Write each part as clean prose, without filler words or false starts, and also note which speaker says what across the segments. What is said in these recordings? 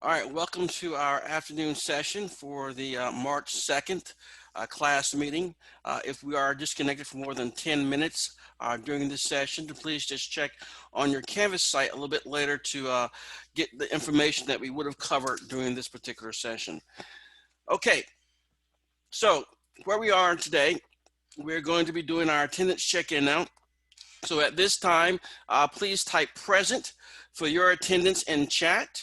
Speaker 1: All right, welcome to our afternoon session for the March 2nd class meeting. If we are disconnected for more than 10 minutes during this session, please just check on your Canvas site a little bit later to get the information that we would have covered during this particular session. Okay, so where we are today, we're going to be doing our attendance check-in now. So at this time, please type present for your attendance in chat.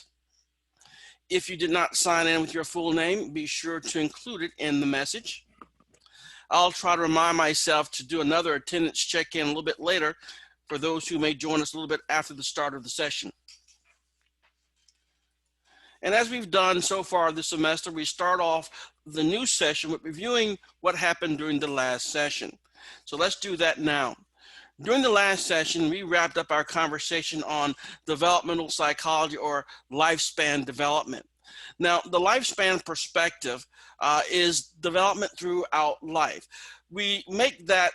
Speaker 1: If you did not sign in with your full name, be sure to include it in the message. I'll try to remind myself to do another attendance check-in a little bit later for those who may join us a little bit after the start of the session. And as we've done so far this semester, we start off the new session with reviewing what happened during the last session. So let's do that now. During the last session, we wrapped up our conversation on developmental psychology or lifespan development. Now, the lifespan perspective is development throughout life. We make that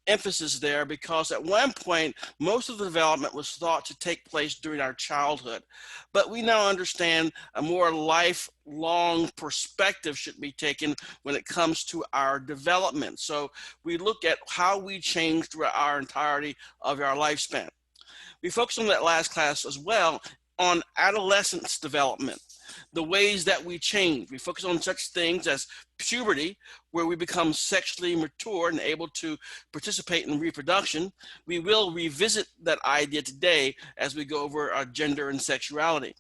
Speaker 1: emphasis there because at one point, most of the development was thought to take place during our childhood. But we now understand a more lifelong perspective should be taken when it comes to our development. So we look at how we change throughout our entirety of our lifespan. We focused on that last class as well on adolescence development, the ways that we change. We focus on such things as puberty, where we become sexually mature and able to participate in reproduction. We will revisit that idea today as we go over gender and sexuality.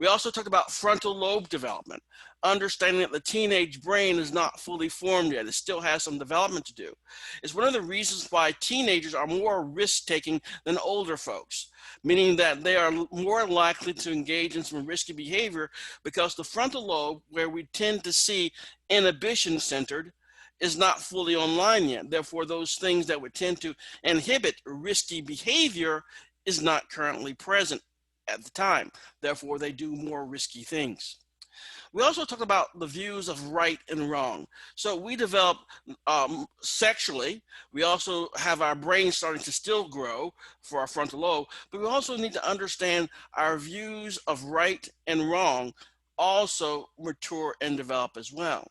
Speaker 1: We also talked about frontal lobe development, understanding that the teenage brain is not fully formed yet. It still has some development to do. It's one of the reasons why teenagers are more risk-taking than older folks, meaning that they are more likely to engage in some risky behavior because the frontal lobe, where we tend to see inhibition centered, is not fully online yet. Therefore, those things that would tend to inhibit risky behavior is not currently present at the time. Therefore, they do more risky things. We also talked about the views of right and wrong. So we develop sexually. We also have our brain starting to still grow for our frontal lobe, but we also need to understand our views of right and wrong also mature and develop as well.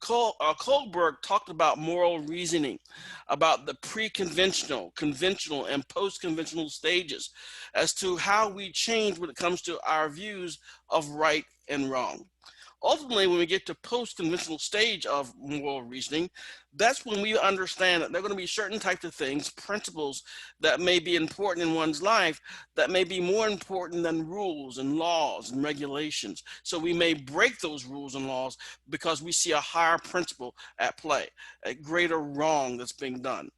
Speaker 1: Kohlberg talked about moral reasoning, about the pre-conventional, conventional, and post-conventional stages as to how we change when it comes to our views of right and wrong. Ultimately, when we get to post-conventional stage of moral reasoning, that's when we understand that there are going to be certain types of things, principles that may be important in one's life that may be more important than rules and laws and regulations. So we may break those rules and laws because we see a higher principle at play, a greater wrong that's being done.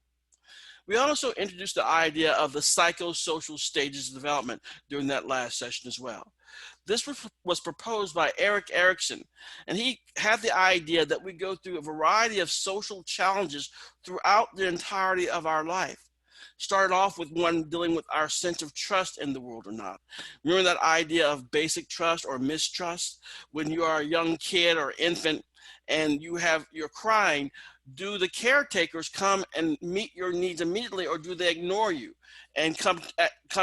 Speaker 1: We also introduced the idea of the psychosocial stages of development during that last session as well. This was proposed by Erik Erikson, and he had the idea that we go through a variety of social challenges throughout the entirety of our life. Started off with one dealing with our sense of trust in the world or not. Remember that idea of basic trust or mistrust? When you are a young kid or infant and you're crying, do the caretakers come and meet your needs immediately, or do they ignore you and come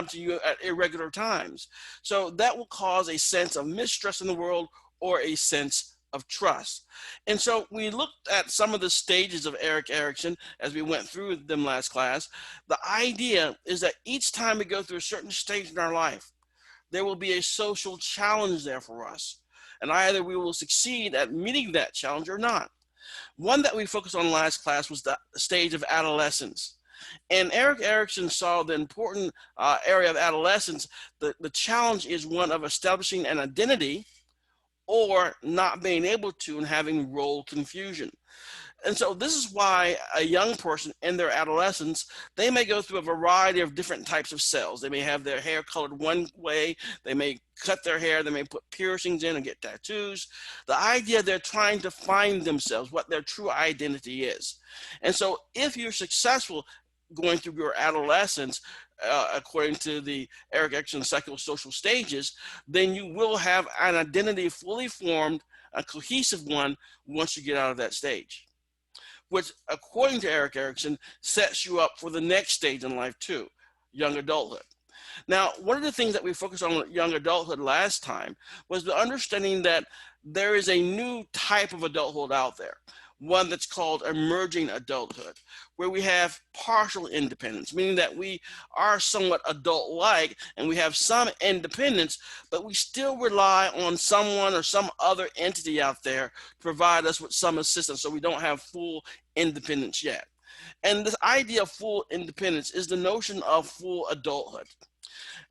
Speaker 1: to you at irregular times? So that will cause a sense of mistrust in the world or a sense of trust. And so we looked at some of the stages of Erik Erikson as we went through them last class. The idea is that each time we go through a certain stage in our life, there will be a social challenge there for us. And either we will succeed at meeting that challenge or not. One that we focused on last class was the stage of adolescence. And Erik Erikson saw the important area of adolescence. The challenge is one of establishing an identity or not being able to and having role confusion. And so this is why a young person in their adolescence, they may go through a variety of different types of cells. They may have their hair colored one way. They may cut their hair. They may put piercings in and get tattoos. The idea they're trying to find themselves, what their true identity is. And so if you're successful going through your adolescence, according to the Erik Erikson psychosocial stages, then you will have an identity fully formed, a cohesive one, once you get out of that stage, which, according to Erik Erikson, sets you up for the next stage in life too, young adulthood. Now, one of the things that we focused on with young adulthood last time was the understanding that there is a new type of adulthood out there, one that's called emerging adulthood, where we have partial independence, meaning that we are somewhat adult-like and we have some independence, but we still rely on someone or some other entity out there to provide us with some assistance, so we don't have full independence yet. And this idea of full independence is the notion of full adulthood.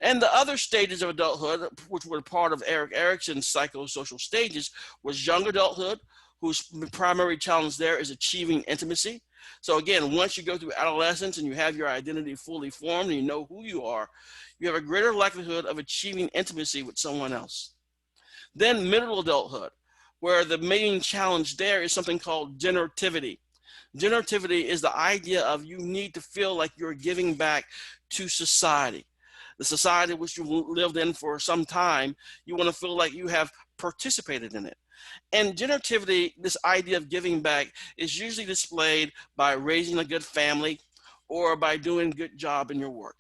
Speaker 1: And the other stages of adulthood, which were part of Erik Erikson's psychosocial stages, was young adulthood, whose primary challenge there is achieving intimacy. So again, once you go through adolescence and you have your identity fully formed and you know who you are, you have a greater likelihood of achieving intimacy with someone else. Then middle adulthood, where the main challenge there is something called generativity. Generativity is the idea of you need to feel like you're giving back to society. The society which you lived in for some time, you want to feel like you have participated in it. And generativity, this idea of giving back, is usually displayed by raising a good family or by doing a good job in your work.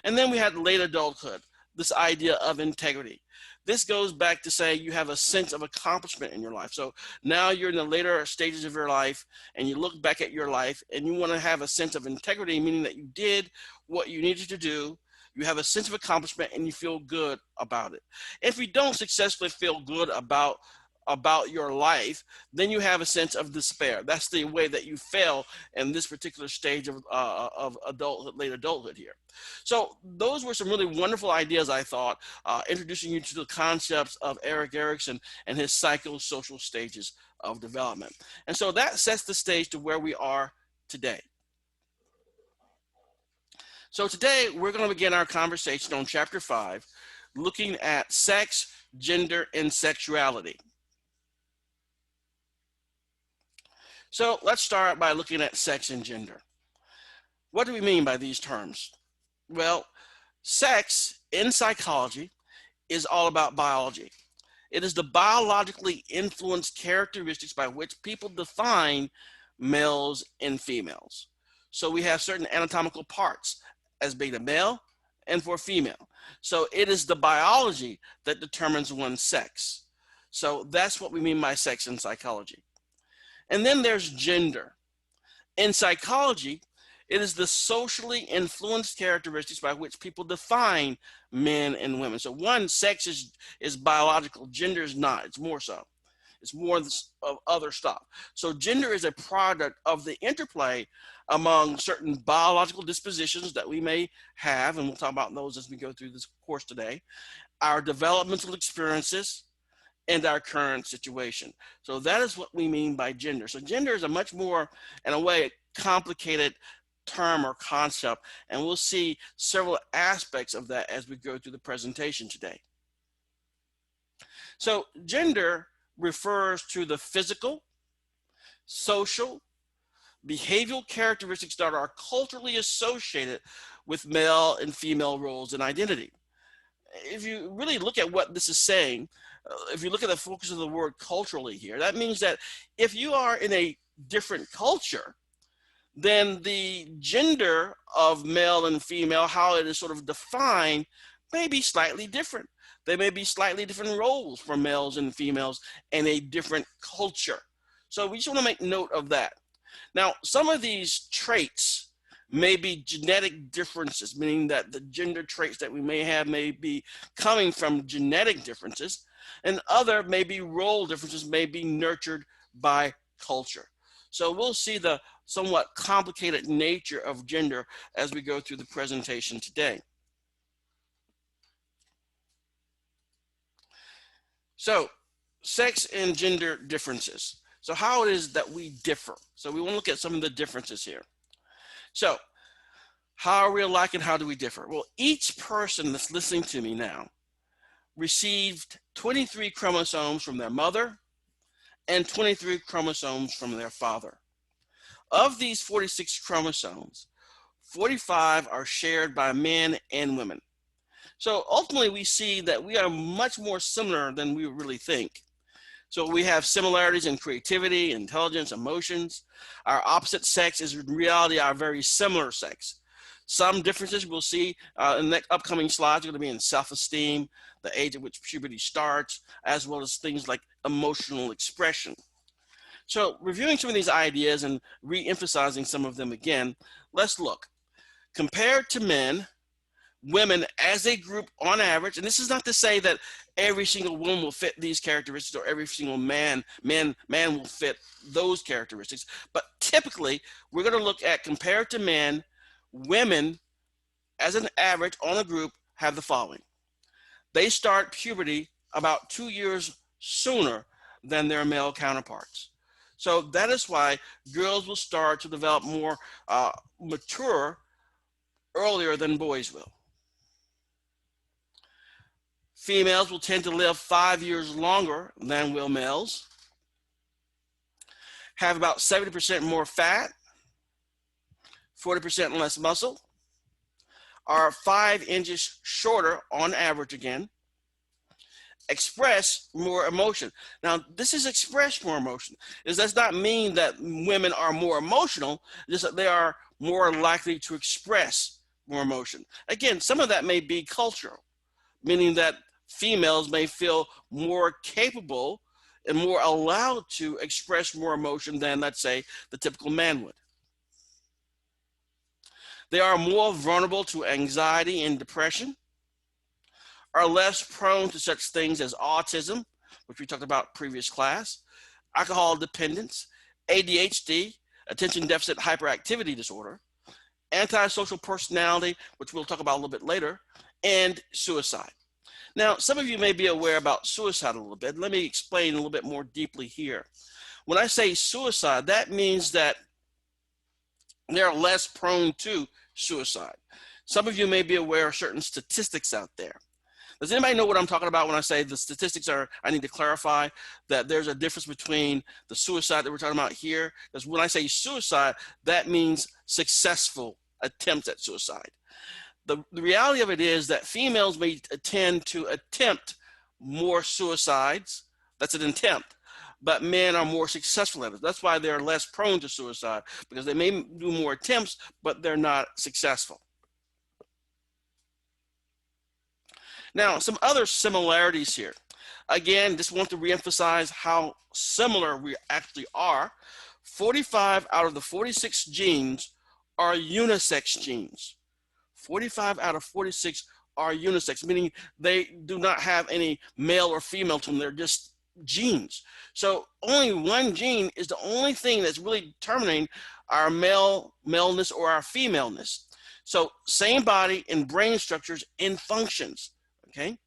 Speaker 1: And then we had late adulthood, this idea of integrity. This goes back to say you have a sense of accomplishment in your life. So now you're in the later stages of your life and you look back at your life and you want to have a sense of integrity, meaning that you did what you needed to do. You have a sense of accomplishment and you feel good about it. If you don't successfully feel good about your life, then you have a sense of despair. That's the way that you fail in this particular stage of adulthood, late adulthood here. So those were some really wonderful ideas, I thought, introducing you to the concepts of Erik Erikson and his psychosocial stages of development. And so that sets the stage to where we are today. So today we're going to begin our conversation on chapter 5, looking at sex, gender, and sexuality. So let's start by looking at sex and gender. What do we mean by these terms? Well, sex in psychology is all about biology. It is the biologically influenced characteristics by which people define males and females. So we have certain anatomical parts as being a male and for a female. So it is the biology that determines one's sex. So that's what we mean by sex in psychology. And then there's gender. In psychology, it is the socially influenced characteristics by which people define men and women. So one, sex is biological, gender is not, it's more so. It's more of other stuff. So gender is a product of the interplay among certain biological dispositions that we may have, and we'll talk about those as we go through this course today, our developmental experiences, and our current situation. So that is what we mean by gender. So gender is a much more, in a way, complicated term or concept, and we'll see several aspects of that as we go through the presentation today. So gender refers to the physical, social, behavioral characteristics that are culturally associated with male and female roles and identity. If you really look at what this is saying, if you look at the focus of the word culturally here, that means that if you are in a different culture, then the gender of male and female, how it is sort of defined, may be slightly different. There may be slightly different roles for males and females in a different culture. So we just want to make note of that. Now, some of these traits may be genetic differences, meaning that the gender traits that we may have may be coming from genetic differences, and other may be role differences, may be nurtured by culture. So we'll see the somewhat complicated nature of gender as we go through the presentation today. So sex and gender differences. So how it is that we differ. So we want to look at some of the differences here. So how are we alike and how do we differ? Well, each person that's listening to me now received 23 chromosomes from their mother and 23 chromosomes from their father. Of these 46 chromosomes, 45 are shared by men and women. So ultimately we see that we are much more similar than we really think. So we have similarities in creativity, intelligence, emotions. Our opposite sex is in reality our very similar sex. Some differences we'll see in the upcoming slides are going to be in self-esteem, the age at which puberty starts, as well as things like emotional expression. So reviewing some of these ideas and re-emphasizing some of them again, let's look. Compared to men, women as a group on average, and this is not to say that every single woman will fit these characteristics or every single man will fit those characteristics, but typically we're going to look at compared to men, women as an average on a group have the following. They start puberty about 2 years sooner than their male counterparts. So that is why girls will start to develop more mature earlier than boys will. Females will tend to live 5 years longer than will males, have about 70% more fat, 40% less muscle, are 5 inches shorter on average again, express more emotion. Now, this is express more emotion. This does not mean that women are more emotional, just that they are more likely to express more emotion. Again, some of that may be cultural, meaning that females may feel more capable and more allowed to express more emotion than, let's say, the typical man would. They are more vulnerable to anxiety and depression, are less prone to such things as autism, which we talked about previous class, alcohol dependence, ADHD, attention deficit hyperactivity disorder, antisocial personality, which we'll talk about a little bit later, and suicide. Now, some of you may be aware about suicide a little bit. Let me explain a little bit more deeply here. When I say suicide, that means that they're less prone to suicide. Some of you may be aware of certain statistics out there. Does anybody know what I'm talking about when I say the statistics are, I need to clarify that there's a difference between the suicide that we're talking about here? Because when I say suicide, that means successful attempts at suicide. The reality of it is that females may tend to attempt more suicides. That's an attempt. But men are more successful at it. That's why they're less prone to suicide, because they may do more attempts, but they're not successful. Now, some other similarities here. Again, just want to reemphasize how similar we actually are. 45 out of the 46 genes are unisex genes. 45 out of 46 are unisex, meaning they do not have any male or female to them. They're just genes. So only one gene is the only thing that's really determining our maleness or our femaleness. So same body and brain structures and functions, okay?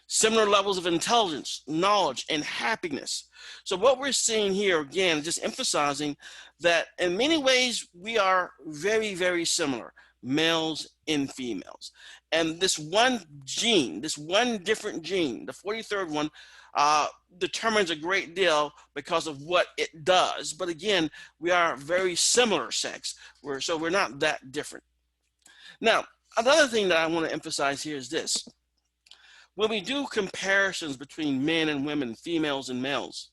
Speaker 1: Similar levels of intelligence, knowledge, and happiness. So what we're seeing here, again, just emphasizing that in many ways we are very, very similar, males and females. And this one gene, this one different gene, the 43rd one, determines a great deal because of what it does. But again, we are very similar sex, so we're not that different. Now, another thing that I want to emphasize here is this. When we do comparisons between men and women, females and males,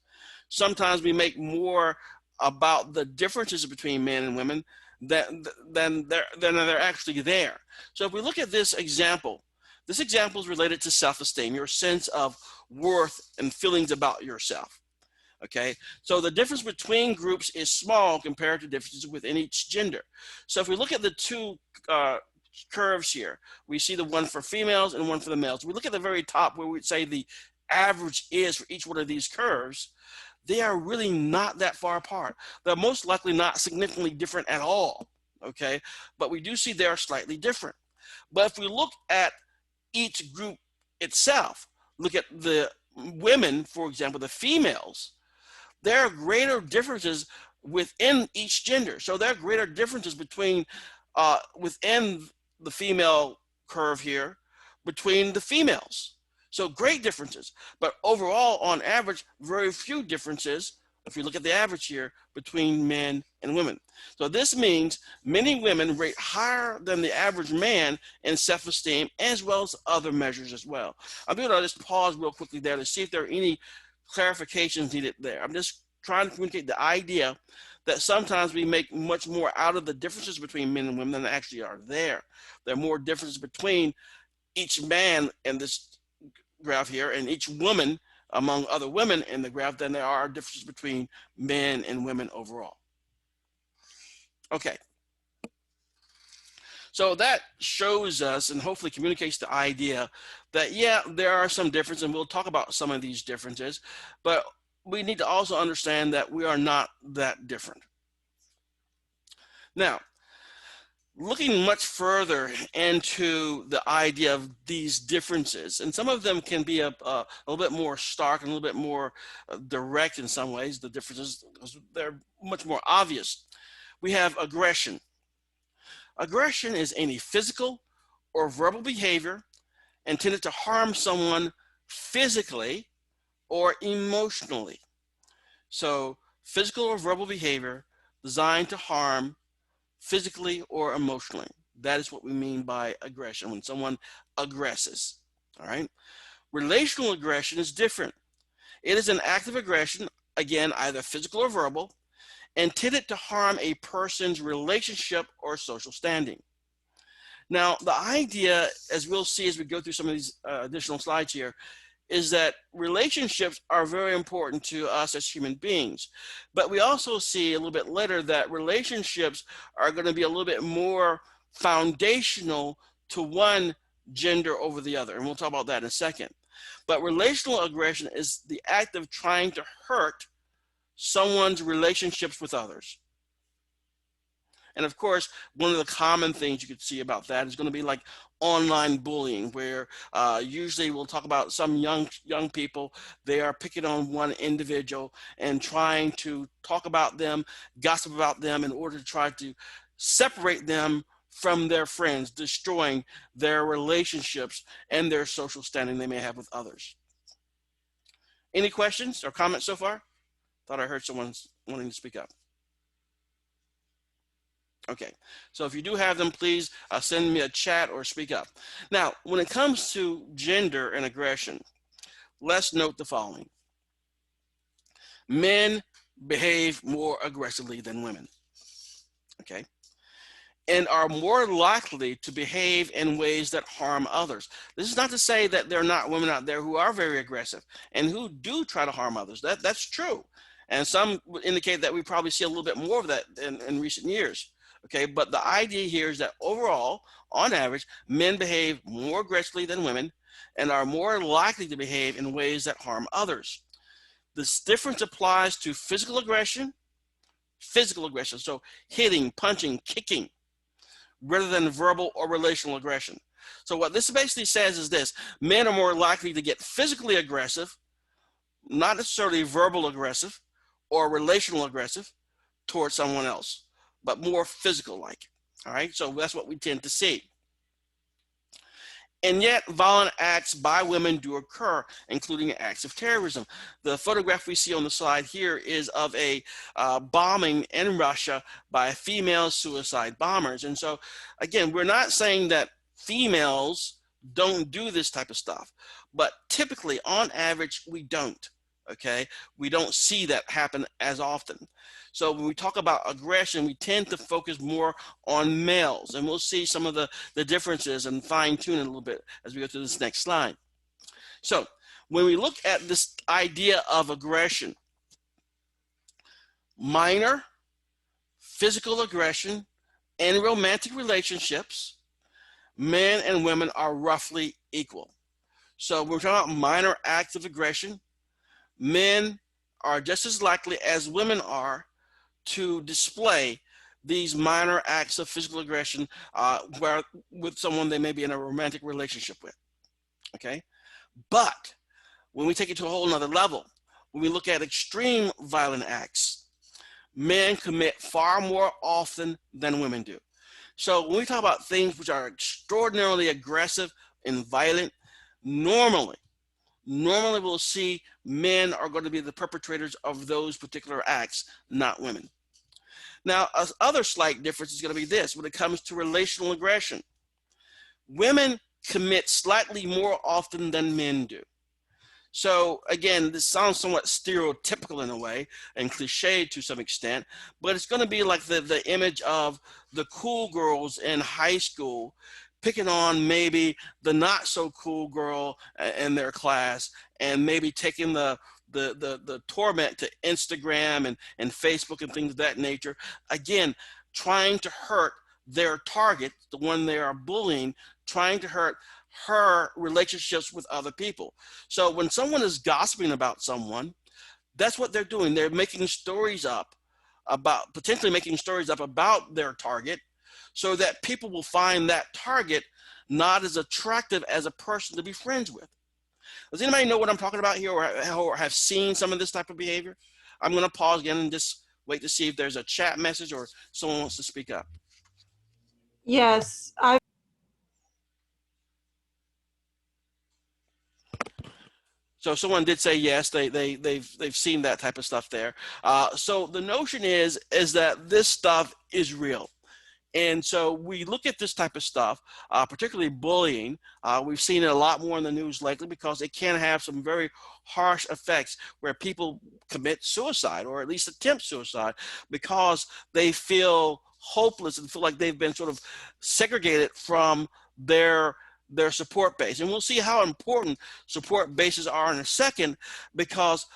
Speaker 1: sometimes we make more about the differences between men and women than they're actually there. So if we look at this example is related to self-esteem, your sense of worth and feelings about yourself. Okay, so the difference between groups is small compared to differences within each gender. So if we look at the two curves here, we see the one for females and one for the males. We look at the very top where we'd say the average is for each one of these curves. They are really not that far apart. They're most likely not significantly different at all, okay? But we do see they are slightly different. But if we look at each group itself, look at the women, for example, the females, there are greater differences within each gender. So there are greater differences between, within the female curve here, between the females. So great differences, but overall, on average, very few differences, if you look at the average here, between men and women. So this means many women rate higher than the average man in self-esteem, as well as other measures as well. I'm going to just pause real quickly there to see if there are any clarifications needed there. I'm just trying to communicate the idea that sometimes we make much more out of the differences between men and women than actually are there. There are more differences between each man in this graph here and each woman among other women in the graph than there are differences between men and women overall. Okay. So that shows us and hopefully communicates the idea that, yeah, there are some differences, and we'll talk about some of these differences, but we need to also understand that we are not that different. Now, looking much further into the idea of these differences, and some of them can be a little bit more stark and a little bit more direct in some ways, the differences, because they're much more obvious. We have aggression. Aggression is any physical or verbal behavior intended to harm someone physically or emotionally. So physical or verbal behavior designed to harm physically or emotionally. That is what we mean by aggression, when someone aggresses. All right. Relational aggression is different. It is an act of aggression, again, either physical or verbal, intended to harm a person's relationship or social standing. Now, the idea, as we'll see as we go through some of these additional slides here, is that relationships are very important to us as human beings. But we also see a little bit later that relationships are going to be a little bit more foundational to one gender over the other. And we'll talk about that in a second. But relational aggression is the act of trying to hurt someone's relationships with others. And of course, one of the common things you could see about that is going to be like online bullying, where usually we'll talk about some young people. They are picking on one individual and trying to talk about them, gossip about them in order to try to separate them from their friends, destroying their relationships and their social standing they may have with others. Any questions or comments so far? Thought I heard someone wanting to speak up. Okay, so if you do have them, please send me a chat or speak up. Now, when it comes to gender and aggression, let's note the following. Men behave more aggressively than women, okay, and are more likely to behave in ways that harm others. This is not to say that there are not women out there who are very aggressive and who do try to harm others. That's true. And some would indicate that we probably see a little bit more of that in recent years. Okay, but the idea here is that overall, on average, men behave more aggressively than women and are more likely to behave in ways that harm others. This difference applies to physical aggression, so hitting, punching, kicking, rather than verbal or relational aggression. So what this basically says is this: men are more likely to get physically aggressive, not necessarily verbal aggressive or relational aggressive towards someone else, but more physical like. All right, so that's what we tend to see. And yet violent acts by women do occur, including acts of terrorism. The photograph we see on the slide here is of a bombing in Russia by female suicide bombers. And so again, we're not saying that females don't do this type of stuff, but typically on average, we don't. Okay, we don't see that happen as often. So when we talk about aggression, we tend to focus more on males, and we'll see some of the differences and fine tune it a little bit as we go through this next slide. So when we look at this idea of aggression, minor physical aggression in romantic relationships, men and women are roughly equal. So we're talking about minor acts of aggression. Men are just as likely as women are to display these minor acts of physical aggression with someone they may be in a romantic relationship with, okay? But when we take it to a whole nother level, when we look at extreme violent acts, men commit far more often than women do. So when we talk about things which are extraordinarily aggressive and violent, normally we'll see men are going to be the perpetrators of those particular acts, not women. Now, other slight difference is going to be this: when it comes to relational aggression, women commit slightly more often than men do. So again, this sounds somewhat stereotypical in a way and cliched to some extent, but it's going to be like the image of the cool girls in high school picking on maybe the not so cool girl in their class, and maybe taking the torment to Instagram and Facebook and things of that nature. Again, trying to hurt their target, the one they are bullying, trying to hurt her relationships with other people. So when someone is gossiping about someone, that's what they're doing. They're making stories up about, potentially making stories up about their target, so that people will find that target not as attractive as a person to be friends with. Does anybody know what I'm talking about here, or have seen some of this type of behavior? I'm going to pause again and just wait to see if there's a chat message or someone wants to speak up.
Speaker 2: Yes,
Speaker 1: So someone did say yes, they've seen that type of stuff there. So the notion is that this stuff is real. And so we look at this type of stuff, particularly bullying. We've seen it a lot more in the news lately because it can have some very harsh effects where people commit suicide, or at least attempt suicide, because they feel hopeless and feel like they've been sort of segregated from their support base. And we'll see how important support bases are in a second, because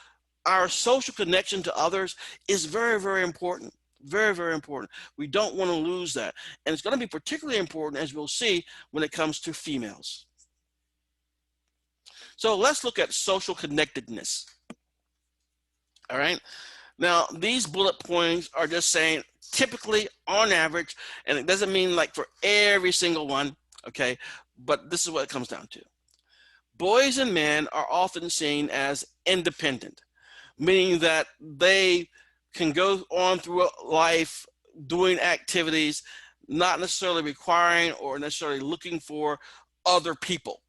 Speaker 1: our social connection to others is very, very important. Very, very important. We don't want to lose that. And it's going to be particularly important, as we'll see, when it comes to females. So let's look at social connectedness. All right. Now, these bullet points are just saying typically, on average, and it doesn't mean like for every single one, okay? But this is what it comes down to. Boys and men are often seen as independent, meaning that they can go on through life doing activities, not necessarily requiring or necessarily looking for other people.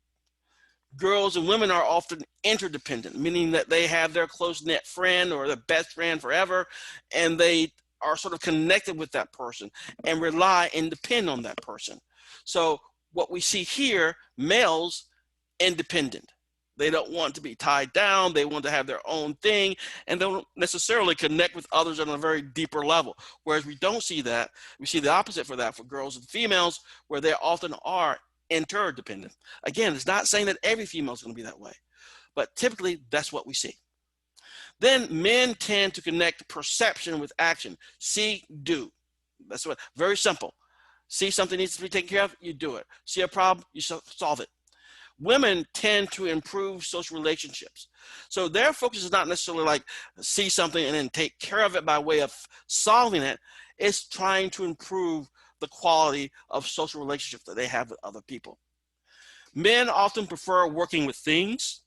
Speaker 1: Girls and women are often interdependent, meaning that they have their close-knit friend or their best friend forever, and they are sort of connected with that person and rely and depend on that person. So what we see here, males, independent. They don't want to be tied down. They want to have their own thing, and don't necessarily connect with others on a very deeper level. Whereas we don't see that. We see the opposite for that for girls and females, where they often are interdependent. Again, it's not saying that every female is going to be that way, but typically that's what we see. Then men tend to connect perception with action. See, do. That's what, very simple. See something needs to be taken care of, you do it. See a problem, you solve it. Women tend to improve social relationships. So their focus is not necessarily like see something and then take care of it by way of solving it. It's trying to improve the quality of social relationships that they have with other people. Men often prefer working with things.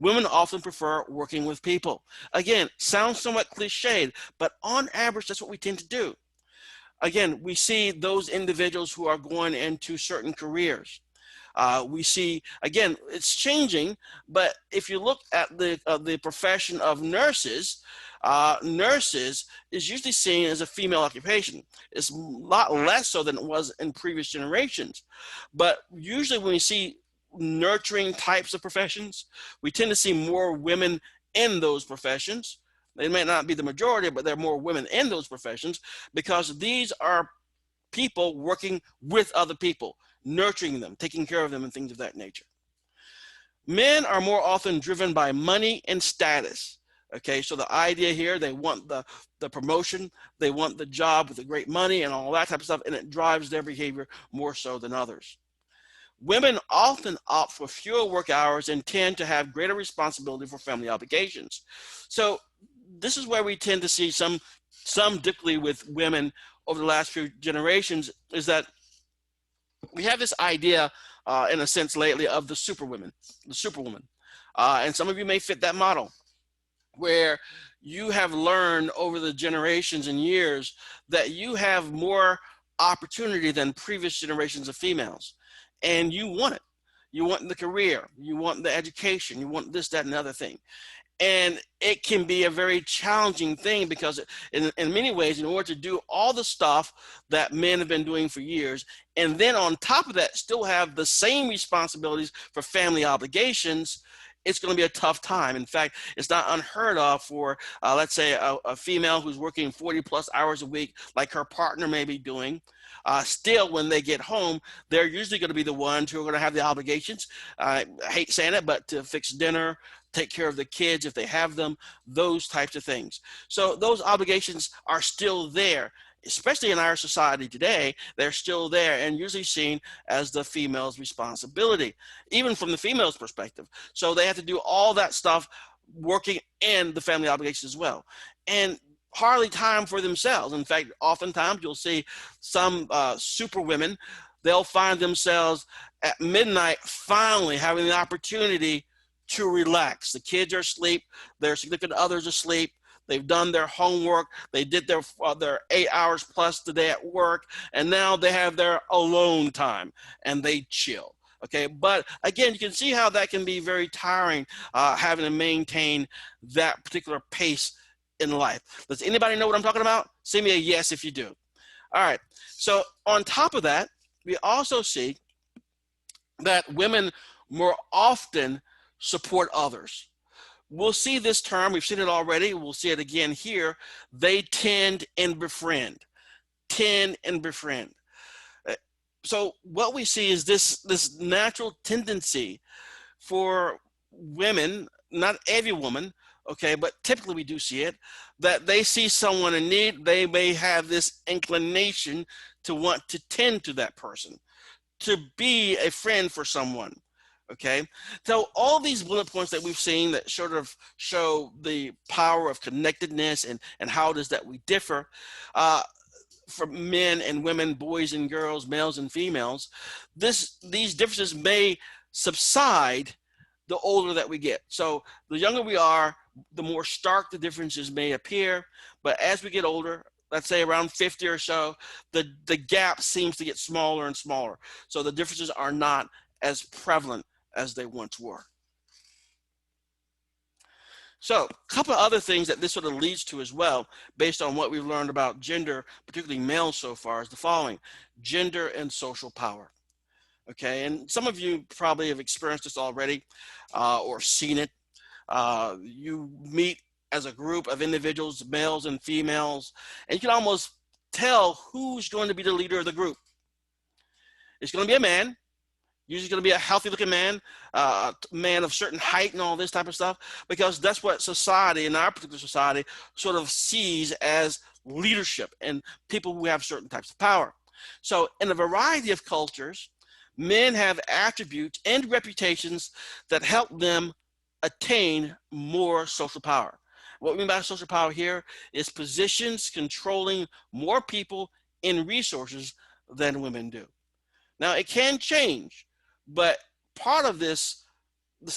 Speaker 1: Women often prefer working with people. Again, sounds somewhat cliched, but on average, that's what we tend to do. Again, we see those individuals who are going into certain careers. We see, again, it's changing, but if you look at the profession of nurses, nurses is usually seen as a female occupation. It's a lot less so than it was in previous generations. But usually when we see nurturing types of professions, we tend to see more women in those professions. They may not be the majority, but there are more women in those professions because these are people working with other people, nurturing them, taking care of them, and things of that nature. Men are more often driven by money and status. Okay, so the idea here, they want the promotion, they want the job with the great money and all that type of stuff, and it drives their behavior more so than others. Women often opt for fewer work hours and tend to have greater responsibility for family obligations. So this is where we tend to see some difficulty with women over the last few generations, is that we have this idea, in a sense lately, of the superwoman. And some of you may fit that model, where you have learned over the generations and years that you have more opportunity than previous generations of females. And you want it. You want the career, you want the education, you want this, that, and the other thing. And it can be a very challenging thing because in many ways, in order to do all the stuff that men have been doing for years, and then on top of that, still have the same responsibilities for family obligations, it's going to be a tough time. In fact, it's not unheard of for, let's say, a female who's working 40 plus hours a week, like her partner may be doing. Still, when they get home, they're usually going to be the ones who are going to have the obligations. I hate saying it, but to fix dinner, take care of the kids if they have them, those types of things. So those obligations are still there, especially in our society today. They're still there and usually seen as the female's responsibility, even from the female's perspective. So they have to do all that stuff working in the family obligations as well. And hardly time for themselves. In fact, oftentimes you'll see some super women, they'll find themselves at midnight finally having the opportunity to relax. The kids are asleep, their significant others asleep, they've done their homework, they did their 8 hours plus today at work, and now they have their alone time and they chill. Okay, but again, you can see how that can be very tiring, having to maintain that particular pace in life. Does anybody know what I'm talking about? Send me a yes if you do. All right, so on top of that, we also see that women more often support others. We'll see this term, we've seen it already, we'll see it again here. They tend and befriend. Tend and befriend. So what we see is this natural tendency for women, not every woman, okay, but typically we do see it, that they see someone in need, they may have this inclination to want to tend to that person, to be a friend for someone. Okay, so all these bullet points that we've seen that sort of show the power of connectedness and how it is that we differ for men and women, boys and girls, males and females, these differences may subside the older that we get. So the younger we are, the more stark the differences may appear. But as we get older, let's say around 50 or so, the gap seems to get smaller and smaller. So the differences are not as prevalent as they once were. So a couple of other things that this sort of leads to as well, based on what we've learned about gender, particularly males so far, is the following: gender and social power. Okay, and some of you probably have experienced this already or seen it. You meet as a group of individuals, males and females, and you can almost tell who's going to be the leader of the group. It's going to be a man, usually going to be a healthy looking man, a man of certain height and all this type of stuff, because that's what society, in our particular society, sort of sees as leadership and people who have certain types of power. So in a variety of cultures, men have attributes and reputations that help them attain more social power. What we mean by social power here is positions controlling more people and resources than women do. Now, it can change, but part of this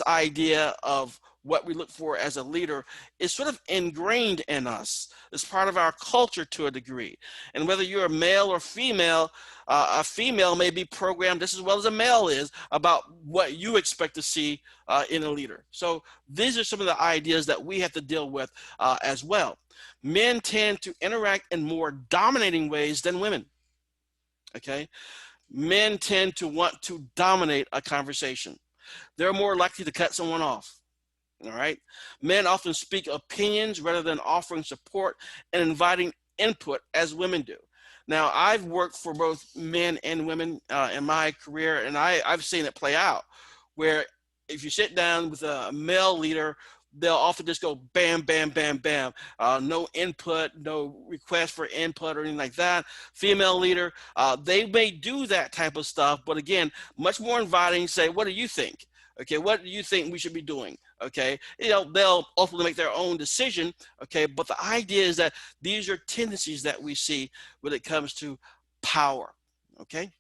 Speaker 1: idea of what we look for as a leader is sort of ingrained in us. It's part of our culture to a degree. And whether you're a male or female, a female may be programmed just as well as a male is about what you expect to see in a leader. So these are some of the ideas that we have to deal with as well. Men tend to interact in more dominating ways than women. Okay? Men tend to want to dominate a conversation. They're more likely to cut someone off. All right. Men often speak opinions rather than offering support and inviting input as women do. Now, I've worked for both men and women in my career, and I've seen it play out where if you sit down with a male leader, they'll often just go bam, bam, bam, bam. No input, no request for input or anything like that. Female leader, they may do that type of stuff, but again, much more inviting. Say, what do you think? Okay, what do you think we should be doing? Okay, they'll ultimately make their own decision. Okay, but the idea is that these are tendencies that we see when it comes to power. Okay.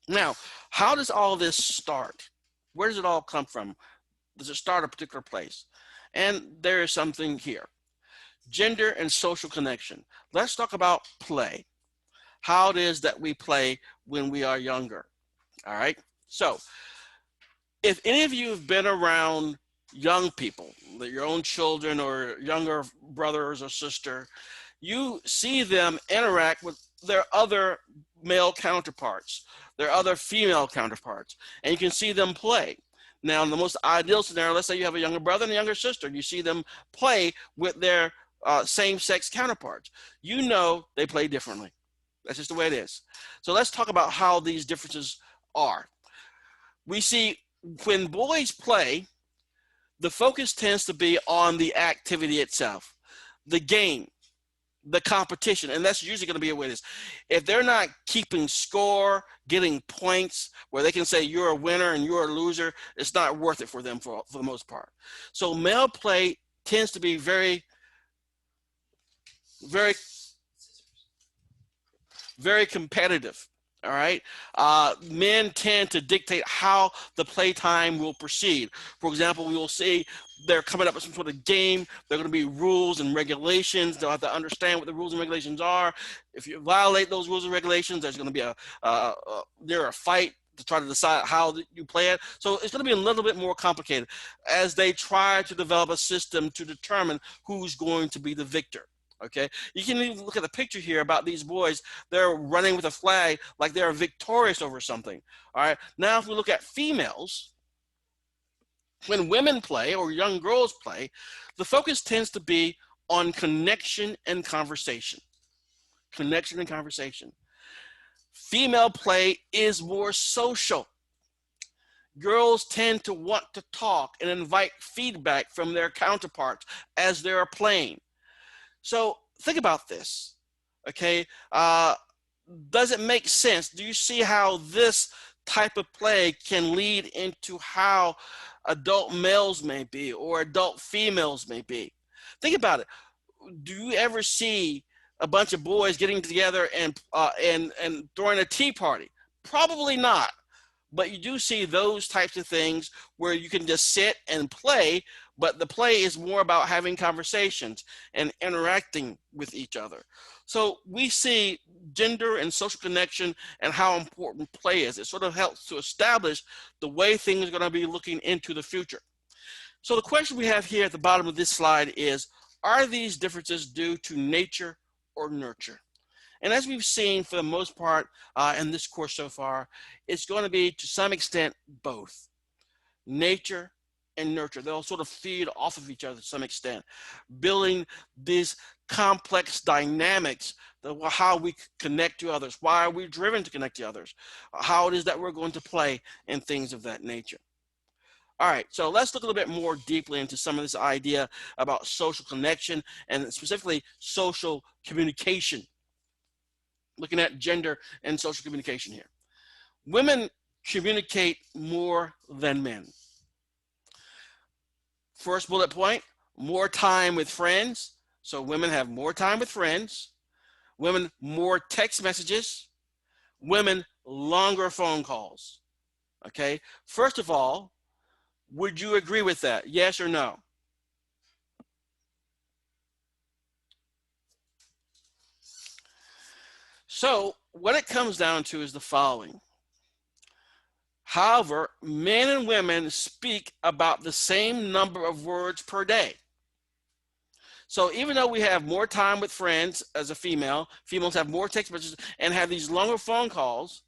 Speaker 1: Now, how does all this start? Where does it all come from? Does it start a particular place? And there is something here. Gender and social connection. Let's talk about play. How it is that we play when we are younger. All right. So if any of you have been around young people, your own children or younger brothers or sister, you see them interact with their other male counterparts, their other female counterparts, and you can see them play. Now, in the most ideal scenario, let's say you have a younger brother and a younger sister. You see them play with their same-sex counterparts. You know they play differently. That's just the way it is. So let's talk about how these differences are. We see when boys play, the focus tends to be on the activity itself, the game, the competition, and that's usually going to be what it is. If they're not keeping score, getting points where they can say you're a winner and you're a loser, it's not worth it for them for the most part. So male play tends to be very, very, very competitive. All right. Men tend to dictate how the playtime will proceed. For example, we will see they're coming up with some sort of game. There are going to be rules and regulations. They'll have to understand what the rules and regulations are. If you violate those rules and regulations, there's going to be a fight to try to decide how you play it. So it's going to be a little bit more complicated as they try to develop a system to determine who's going to be the victor. Okay, you can even look at the picture here about these boys. They're running with a flag like they're victorious over something. All right, now if we look at females, when women play or young girls play, the focus tends to be on connection and conversation. Connection and conversation. Female play is more social. Girls tend to want to talk and invite feedback from their counterparts as they're playing. So think about this, okay? Does it make sense? Do you see how this type of play can lead into how adult males may be or adult females may be? Think about it. Do you ever see a bunch of boys getting together and throwing a tea party? Probably not. But you do see those types of things where you can just sit and play, but the play is more about having conversations and interacting with each other. So we see gender and social connection and how important play is. It sort of helps to establish the way things are going to be looking into the future. So the question we have here at the bottom of this slide is, are these differences due to nature or nurture? And as we've seen for the most part in this course so far, it's going to be to some extent both nature and nurture. They'll sort of feed off of each other to some extent, building these complex dynamics, how we connect to others, why are we driven to connect to others, how it is that we're going to play, and things of that nature. All right, so let's look a little bit more deeply into some of this idea about social connection and specifically social communication. Looking at gender and social communication here. Women communicate more than men. First bullet point, more time with friends. So women have more time with friends. Women, more text messages. Women, longer phone calls. Okay, first of all, would you agree with that? Yes or no? So what it comes down to is the following. However, men and women speak about the same number of words per day. So even though we have more time with friends as a female, females have more text messages and have these longer phone calls,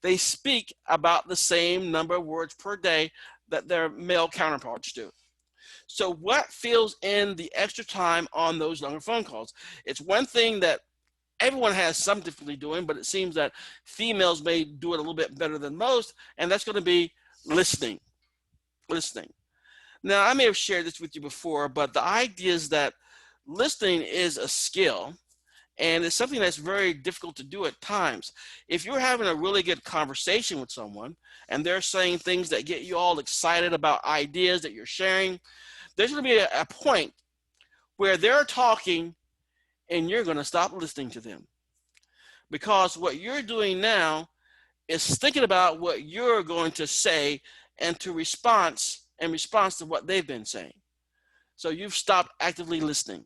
Speaker 1: they speak about the same number of words per day that their male counterparts do. So what fills in the extra time on those longer phone calls? It's one thing that everyone has some difficulty doing, but it seems that females may do it a little bit better than most, and that's going to be listening. Listening. Now, I may have shared this with you before, but the idea is that listening is a skill, and it's something that's very difficult to do at times. If you're having a really good conversation with someone, and they're saying things that get you all excited about ideas that you're sharing, there's going to be a point where they're talking and you're going to stop listening to them. Because what you're doing now is thinking about what you're going to say and to response to what they've been saying. So you've stopped actively listening.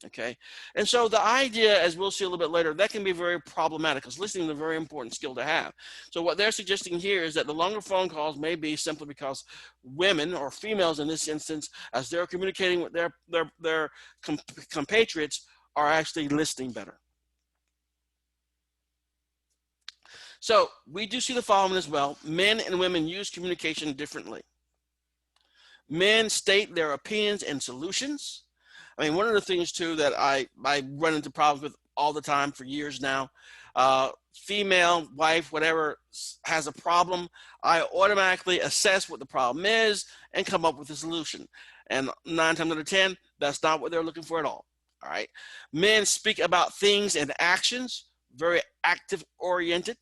Speaker 1: Okay. And so the idea, as we'll see a little bit later, that can be very problematic because listening is a very important skill to have. So what they're suggesting here is that the longer phone calls may be simply because women or females in this instance, as they're communicating with their compatriots, are actually listening better. So we do see the following as well. Men and women use communication differently. Men state their opinions and solutions. I mean, one of the things too that I run into problems with all the time for years now, female, wife, whatever has a problem, I automatically assess what the problem is and come up with a solution. And 9 times out of 10, that's not what they're looking for at all. All right. Men speak about things and actions, very active oriented.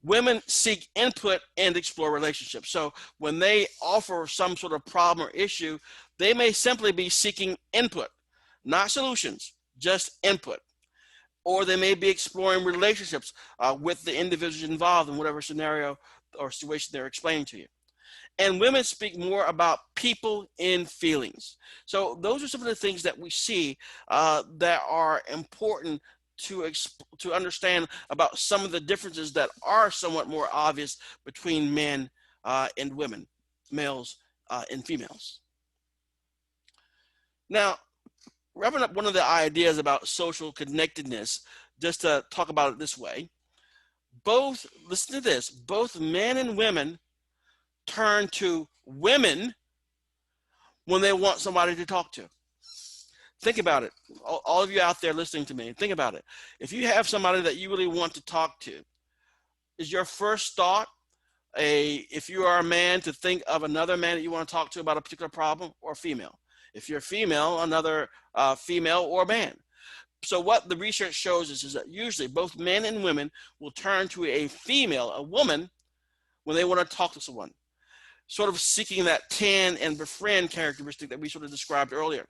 Speaker 1: Women seek input and explore relationships. So when they offer some sort of problem or issue, they may simply be seeking input, not solutions, just input. Or they may be exploring relationships with the individuals involved in whatever scenario or situation they're explaining to you. And women speak more about people in feelings. So those are some of the things that we see that are important to understand about some of the differences that are somewhat more obvious between men and women, males and females. Now, wrapping up one of the ideas about social connectedness, just to talk about it this way, listen to this, both men and women turn to women when they want somebody to talk to. Think about it. All of you out there listening to me, think about it. If you have somebody that you really want to talk to, is your first thought if you are a man, to think of another man that you want to talk to about a particular problem, or female? If you're female, another female or man. So what the research shows is that usually both men and women will turn to a female, a woman, when they want to talk to someone, sort of seeking that tan and befriend characteristic that we sort of described earlier.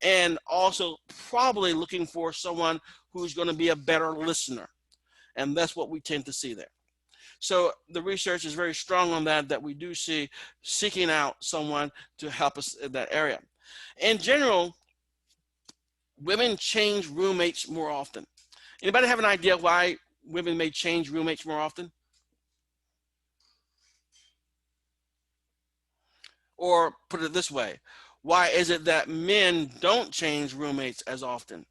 Speaker 1: And also probably looking for someone who's going to be a better listener. And that's what we tend to see there. So the research is very strong on that we do see seeking out someone to help us in that area. In general, women change roommates more often. Anybody have an idea why women may change roommates more often? Or put it this way, why is it that men don't change roommates as often?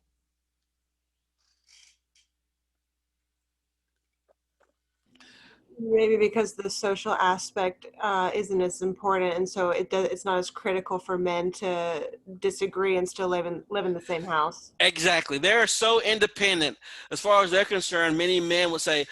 Speaker 2: Maybe because the social aspect isn't as important, and so it's not as critical for men to disagree and still live in the same house.
Speaker 1: Exactly. They're so independent. As far as they're concerned, many men would say,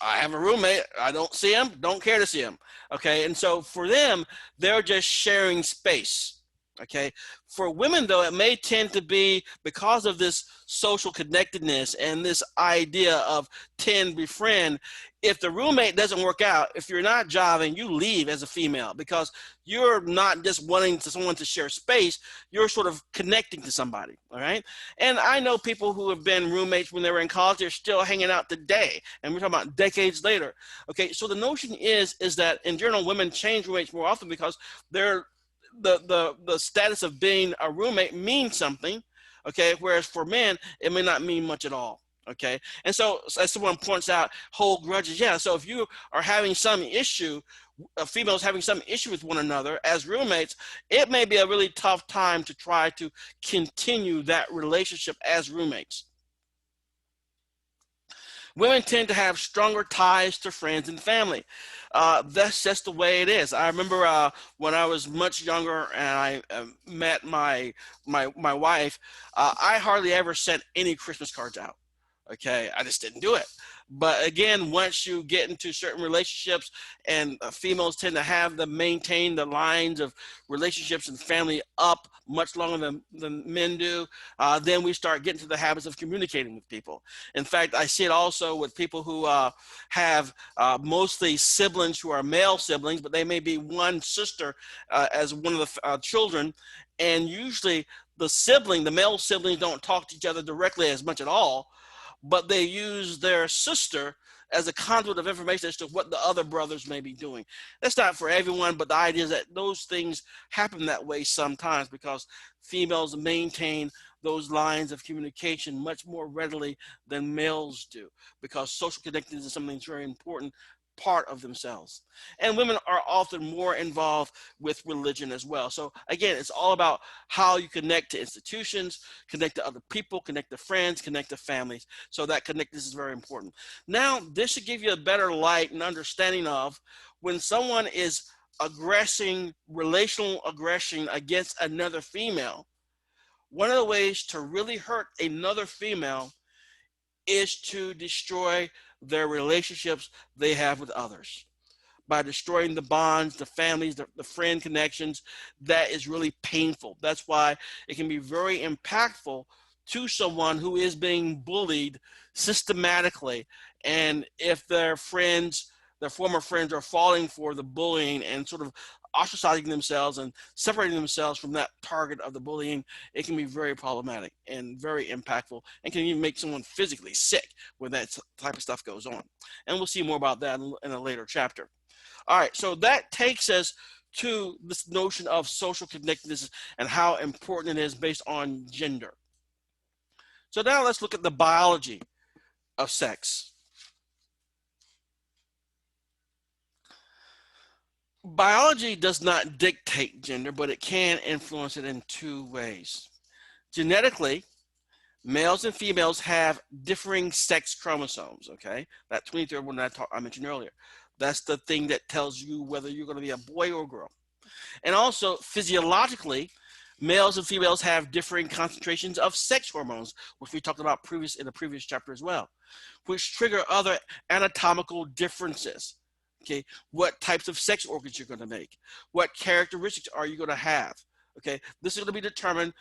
Speaker 1: I have a roommate. I don't see him, don't care to see him. Okay. And so for them, they're just sharing space. Okay. For women, though, it may tend to be because of this social connectedness and this idea of tend befriend. If the roommate doesn't work out, if you're not jiving, you leave as a female, because you're not just wanting someone to share space, you're sort of connecting to somebody. All right. And I know people who have been roommates when they were in college, they're still hanging out today. And we're talking about decades later. Okay. So the notion is that in general, women change roommates more often because they're the status of being a roommate means something. Okay. Whereas for men, it may not mean much at all. Okay. And so, as someone points out, hold grudges. Yeah. So if you are having some issue, females having some issue with one another as roommates, it may be a really tough time to try to continue that relationship as roommates. Women tend to have stronger ties to friends and family. That's just the way it is. I remember when I was much younger and I met my wife, I hardly ever sent any Christmas cards out. Okay, I just didn't do it. But again, once you get into certain relationships, and females tend to have to maintain the lines of relationships and family up much longer than men do, then we start getting to the habits of communicating with people. In fact, I see it also with people who have mostly siblings who are male siblings, but they may be one sister as one of the children. And usually the male siblings don't talk to each other directly as much at all, but they use their sister as a conduit of information as to what the other brothers may be doing. That's not for everyone, but the idea is that those things happen that way sometimes because females maintain those lines of communication much more readily than males do, because social connectedness is something that's very important part of themselves. And women are often more involved with religion as well. So again, it's all about how you connect to institutions, connect to other people, connect to friends, connect to families. So that connectedness is very important. Now, this should give you a better light and understanding of when someone is relational aggression against another female, one of the ways to really hurt another female is to destroy their relationships they have with others. By destroying the bonds, the families, the friend connections, that is really painful. That's why it can be very impactful to someone who is being bullied systematically. And if their friends, their former friends, are falling for the bullying and sort of ostracizing themselves and separating themselves from that target of the bullying, it can be very problematic and very impactful, and can even make someone physically sick when that type of stuff goes on. And we'll see more about that in a later chapter. All right, so that takes us to this notion of social connectedness and how important it is based on gender. So now let's look at the biology of sex. Biology does not dictate gender, but it can influence it in two ways. Genetically, males and females have differing sex chromosomes, okay? That 23rd one that I mentioned earlier. That's the thing that tells you whether you're going to be a boy or a girl. And also, physiologically, males and females have differing concentrations of sex hormones, which we talked about in the previous chapter as well, which trigger other anatomical differences. Okay, what types of sex organs you're going to make, what characteristics are you going to have. Okay, this is going to be determined,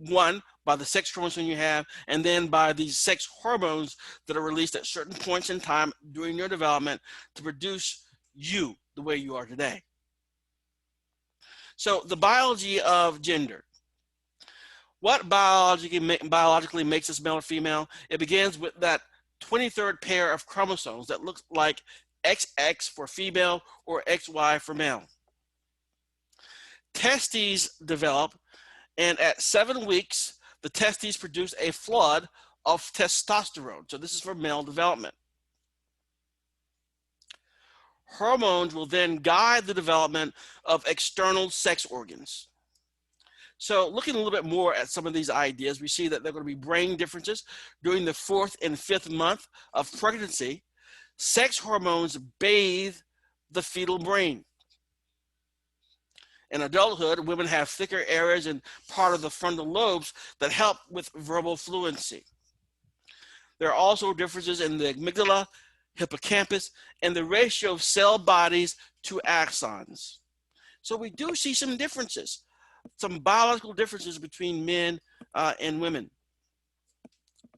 Speaker 1: one, by the sex chromosome you have, and then by these sex hormones that are released at certain points in time during your development to produce you the way you are today. So the biology of gender. What biologically makes us male or female? It begins with that 23rd pair of chromosomes that looks like XX for female or XY for male. Testes develop, and at 7 weeks, the testes produce a flood of testosterone. So this is for male development. Hormones will then guide the development of external sex organs. So looking a little bit more at some of these ideas, we see that there are going to be brain differences during the 4th and 5th month of pregnancy. Sex hormones bathe the fetal brain. In adulthood, women have thicker areas and part of the frontal lobes that help with verbal fluency. There are also differences in the amygdala, hippocampus, and the ratio of cell bodies to axons. So we do see some differences, some biological differences between men and women.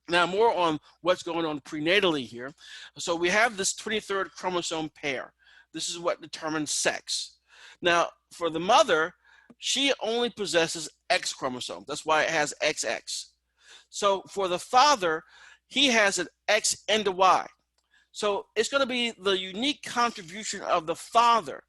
Speaker 1: Now, more on what's going on prenatally here. So we have this 23rd chromosome pair. This is what determines sex. Now, for the mother, she only possesses X chromosome. That's why it has XX. So for the father, he has an X and a Y. So it's going to be the unique contribution of the father,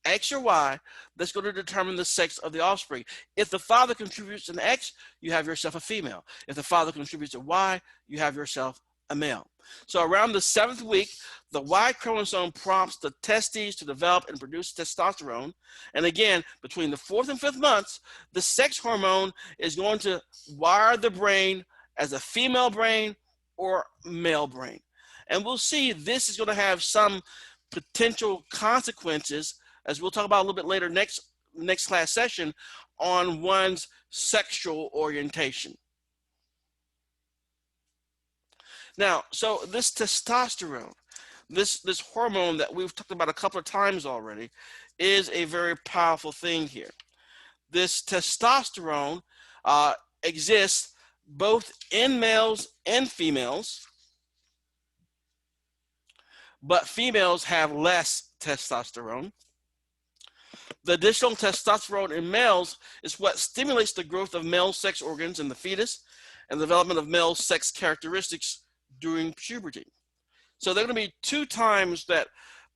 Speaker 1: X or Y, that's going to determine the sex of the offspring. If the father contributes an X, you have yourself a female. If the father contributes a Y, you have yourself a male. So around the 7th week, the Y chromosome prompts the testes to develop and produce testosterone. And again, between the 4th and 5th months, the sex hormone is going to wire the brain as a female brain or male brain. And we'll see this is going to have some potential consequences, as we'll talk about a little bit later next class session, on one's sexual orientation. Now, so this testosterone, this hormone that we've talked about a couple of times already, is a very powerful thing here. This testosterone exists both in males and females, but females have less testosterone. The additional testosterone in males is what stimulates the growth of male sex organs in the fetus and the development of male sex characteristics during puberty. So there are going to be 2 times that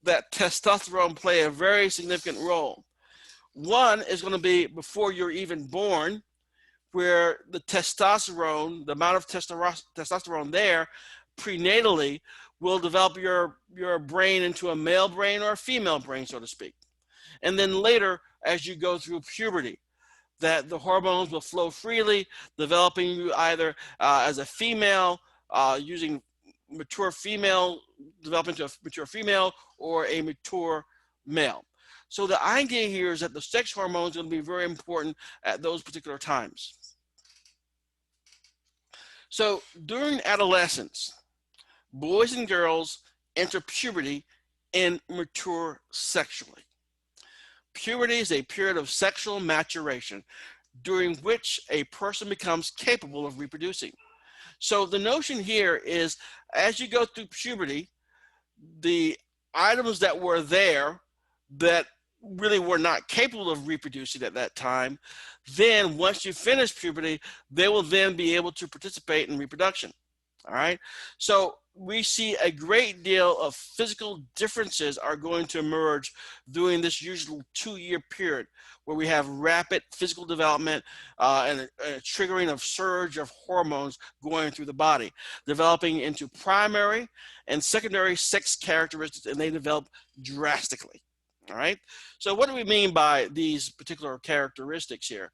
Speaker 1: testosterone play a very significant role. One is going to be before you're even born, where the testosterone, the amount of testosterone there prenatally will develop your brain into a male brain or a female brain, so to speak. And then later, as you go through puberty, that the hormones will flow freely, developing you either as a female, using mature female, developing to a mature female, or a mature male. So the idea here is that the sex hormone is going to be very important at those particular times. So during adolescence, boys and girls enter puberty and mature sexually. Puberty is a period of sexual maturation during which a person becomes capable of reproducing. So the notion here is as you go through puberty, the items that were there that really were not capable of reproducing at that time, then once you finish puberty, they will then be able to participate in reproduction. All right. So we see a great deal of physical differences are going to emerge during this usual 2-year period where we have rapid physical development and a triggering of surge of hormones going through the body, developing into primary and secondary sex characteristics, and they develop drastically. All right. So what do we mean by these particular characteristics here?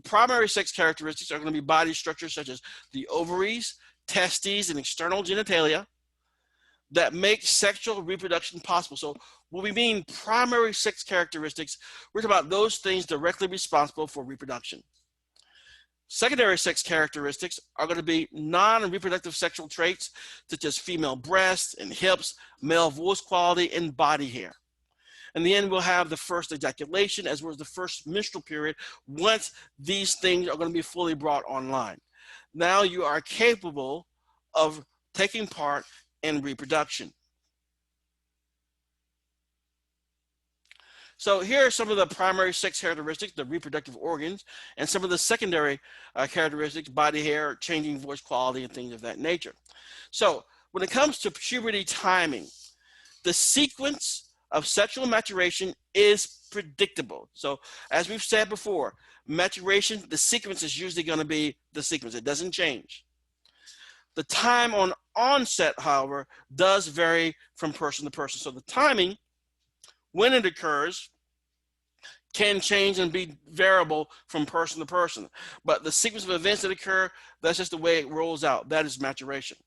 Speaker 1: Primary sex characteristics are going to be body structures such as the ovaries, testes, and external genitalia that make sexual reproduction possible. So when we mean primary sex characteristics, we're talking about those things directly responsible for reproduction. Secondary sex characteristics are going to be non-reproductive sexual traits such as female breasts and hips, male voice quality, and body hair. And then we'll have the first ejaculation as well as the first menstrual period once these things are going to be fully brought online. Now you are capable of taking part in reproduction. So here are some of the primary sex characteristics, the reproductive organs, and some of the secondary characteristics, body hair, changing voice quality, and things of that nature. So when it comes to puberty timing, the sequence of sexual maturation is predictable. So as we've said before, maturation, the sequence is usually going to be the sequence. It doesn't change. The time on onset, however, does vary from person to person. So the timing, when it occurs, can change and be variable from person to person. But the sequence of events that occur, that's just the way it rolls out. That is maturation.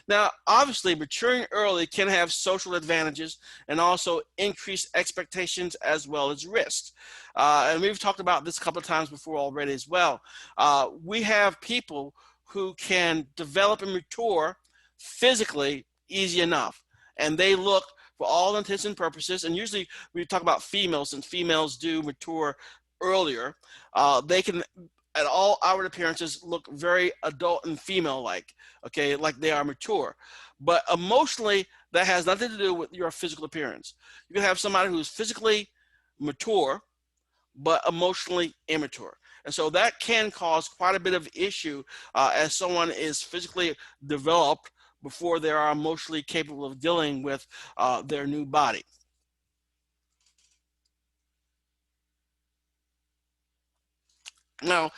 Speaker 1: Now, obviously, maturing early can have social advantages and also increased expectations as well as risks. And we've talked about this a couple of times before already as well. We have people who can develop and mature physically easy enough, and they look, for all intents and purposes, and usually we talk about females, since females do mature earlier, they can at all outward appearances look very adult and female-like, okay, like they are mature. But emotionally, that has nothing to do with your physical appearance. You can have somebody who's physically mature, but emotionally immature. And so that can cause quite a bit of issue as someone is physically developed before they are emotionally capable of dealing with their new body. Now,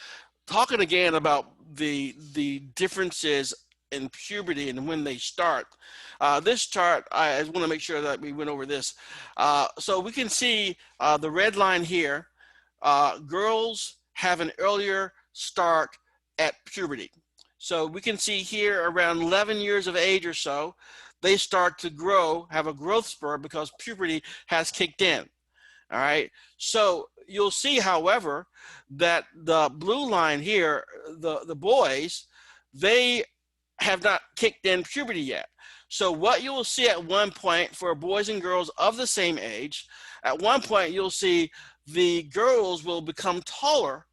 Speaker 1: talking again about the differences in puberty and when they start, this chart, I want to make sure that we went over this. So we can see the red line here, girls have an earlier start at puberty. So we can see here around 11 years of age or so, they start to grow, have a growth spurt because puberty has kicked in. All right. So you'll see, however, that the blue line here, the boys, they have not kicked in puberty yet. So what you will see at one point for boys and girls of the same age, at one point you'll see the girls will become taller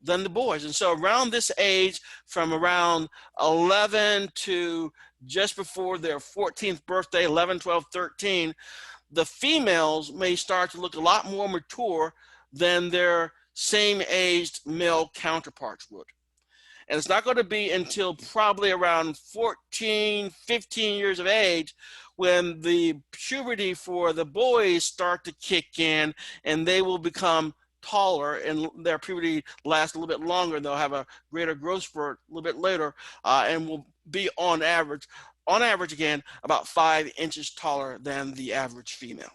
Speaker 1: than the boys. And so around this age, from around 11 to just before their 14th birthday, 11, 12, 13, the females may start to look a lot more mature than their same aged male counterparts would. And it's not going to be until probably around 14, 15 years of age when the puberty for the boys start to kick in and they will become taller and their puberty lasts a little bit longer. They'll have a greater growth spurt a little bit later and will be on average again, about 5 inches taller than the average female.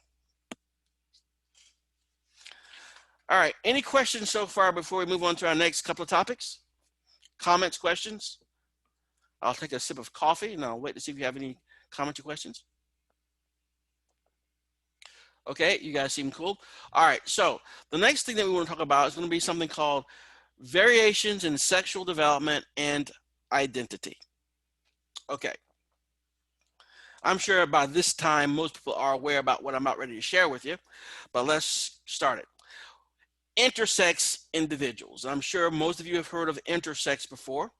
Speaker 1: All right, any questions so far before we move on to our next couple of topics? Comments, questions? I'll take a sip of coffee and I'll wait to see if you have any comments or questions. Okay, you guys seem cool. All right, so the next thing that we want to talk about is going to be something called variations in sexual development and identity. Okay, I'm sure by this time most people are aware about what I'm about ready to share with you, but let's start it. Intersex individuals. I'm sure most of you have heard of intersex before.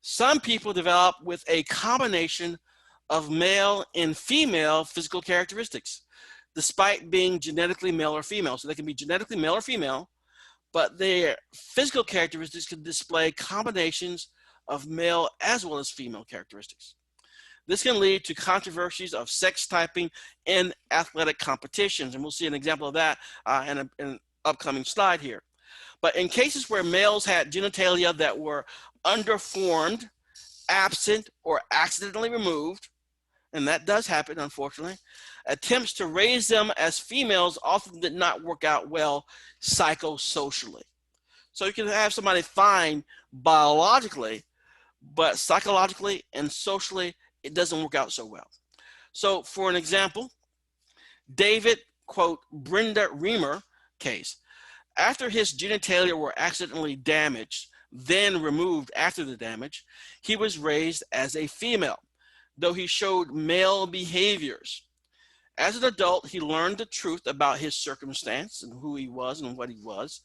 Speaker 1: Some people develop with a combination of male and female physical characteristics, despite being genetically male or female. So they can be genetically male or female, but their physical characteristics can display combinations of male as well as female characteristics. This can lead to controversies of sex typing in athletic competitions, and we'll see an example of that in an upcoming slide here. But in cases where males had genitalia that were underformed, absent, or accidentally removed, and that does happen, unfortunately, attempts to raise them as females often did not work out well psychosocially. So you can have somebody fine biologically, but psychologically and socially, it doesn't work out so well. So for an example, David, quote, Brenda Reamer case. After his genitalia were accidentally damaged, then removed after the damage, he was raised as a female, though he showed male behaviors. As an adult, he learned the truth about his circumstance and who he was and what he was,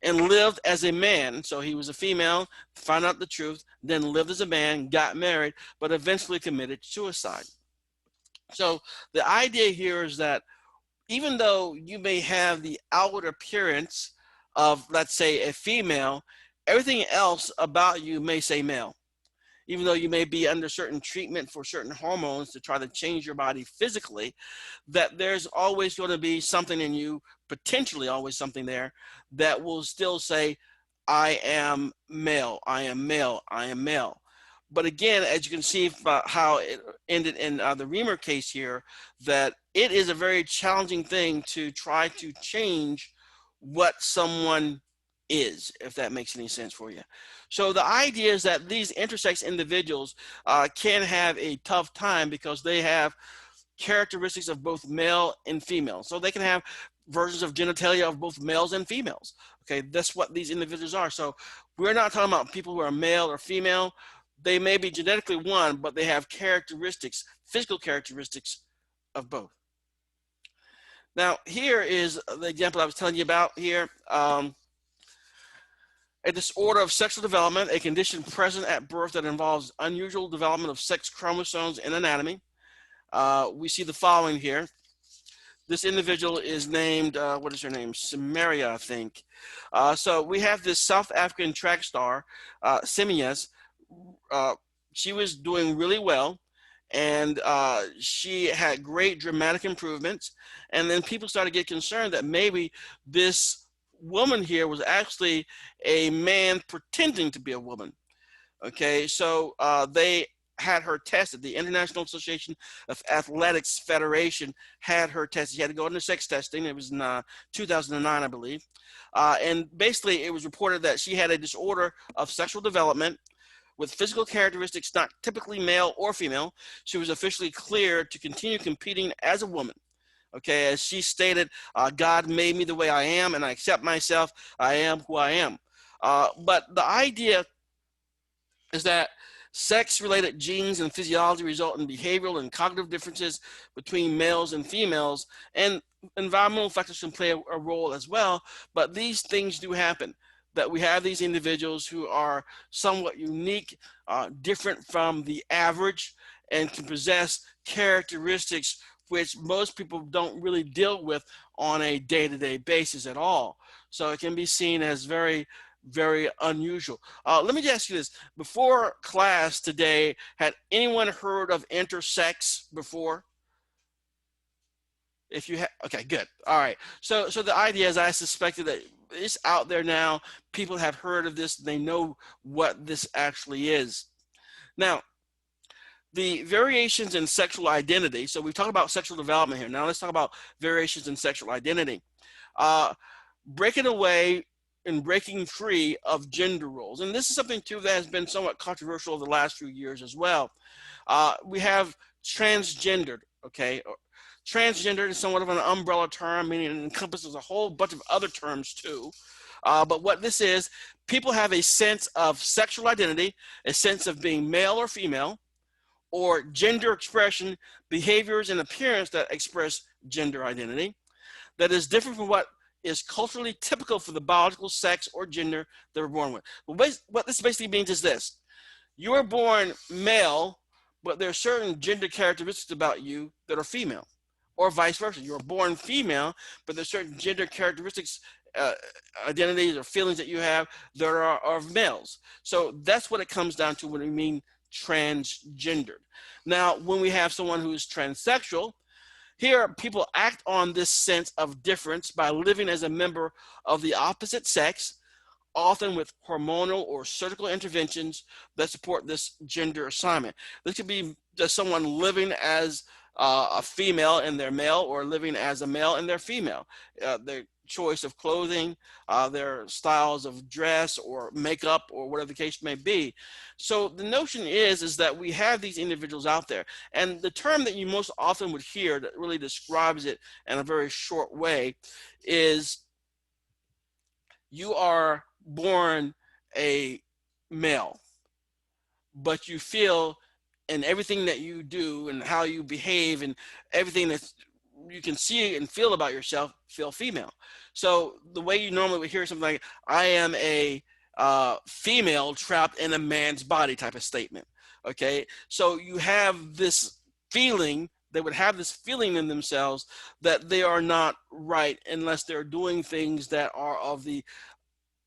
Speaker 1: and lived as a man. So he was a female, found out the truth, then lived as a man, got married, but eventually committed suicide. So the idea here is that even though you may have the outward appearance of, let's say, a female, everything else about you may say male. Even though you may be under certain treatment for certain hormones to try to change your body physically, that there's always going to be something in you, potentially always something there, that will still say, I am male, I am male, I am male. But again, as you can see about how it ended in the Reamer case here, that it is a very challenging thing to try to change what someone is, if that makes any sense for you. So the idea is that these intersex individuals can have a tough time because they have characteristics of both male and female. So they can have versions of genitalia of both males and females. Okay, that's what these individuals are. So we're not talking about people who are male or female. They may be genetically one, but they have characteristics, physical characteristics of both. Now, here is the example I was telling you about here. A disorder of sexual development, a condition present at birth that involves unusual development of sex chromosomes in anatomy. We see the following here. This individual is named, what is her name? Samaria, I think. So we have this South African track star, Simias. She was doing really well, and she had great dramatic improvements. And then people started to get concerned that maybe this woman here was actually a man pretending to be a woman. Okay, so they had her tested. The International Association of Athletics Federation had her tested. She had to go into sex testing. It was in 2009, I believe. And basically, it was reported that she had a disorder of sexual development with physical characteristics not typically male or female. She was officially cleared to continue competing as a woman. Okay, as she stated, God made me the way I am, and I accept myself. I am who I am. But the idea is that sex-related genes and physiology result in behavioral and cognitive differences between males and females, and environmental factors can play a role as well. But these things do happen, that we have these individuals who are somewhat unique, different from the average, and can possess characteristics which most people don't really deal with on a day-to-day basis at all. So it can be seen as very, very unusual. Let me just ask you this. Before class today, had anyone heard of intersex before? If you have, okay, good. All right. So the idea is, I suspected that it's out there now. People have heard of this. They know what this actually is. Now, the variations in sexual identity. So we've talked about sexual development here. Now let's talk about variations in sexual identity. Breaking away and breaking free of gender roles. And this is something too that has been somewhat controversial over the last few years as well. We have transgendered, okay? Transgender is somewhat of an umbrella term, meaning it encompasses a whole bunch of other terms too. But what this is, people have a sense of sexual identity, a sense of being male or female, or gender expression, behaviors and appearance that express gender identity that is different from what is culturally typical for the biological sex or gender they were born with. What this basically means is this: you were born male, but there are certain gender characteristics about you that are female, or vice versa. You were born female, but there's certain gender characteristics, uh, identities, or feelings that you have that are of males. So that's what it comes down to when we mean transgendered. Now, when we have someone who is transsexual, here people act on this sense of difference by living as a member of the opposite sex, often with hormonal or surgical interventions that support this gender assignment. This could be just someone living as a female in their male, or living as a male in their female. Their choice of clothing, their styles of dress or makeup, or whatever the case may be. So the notion is that we have these individuals out there, and the term that you most often would hear that really describes it in a very short way is you are born a male, but you feel in everything that you do and how you behave and everything that you can see and feel about yourself feel female. So the way you normally would hear something like, I am a female trapped in a man's body type of statement. Okay. So you have this feeling, they would have this feeling in themselves that they are not right unless they're doing things that are of the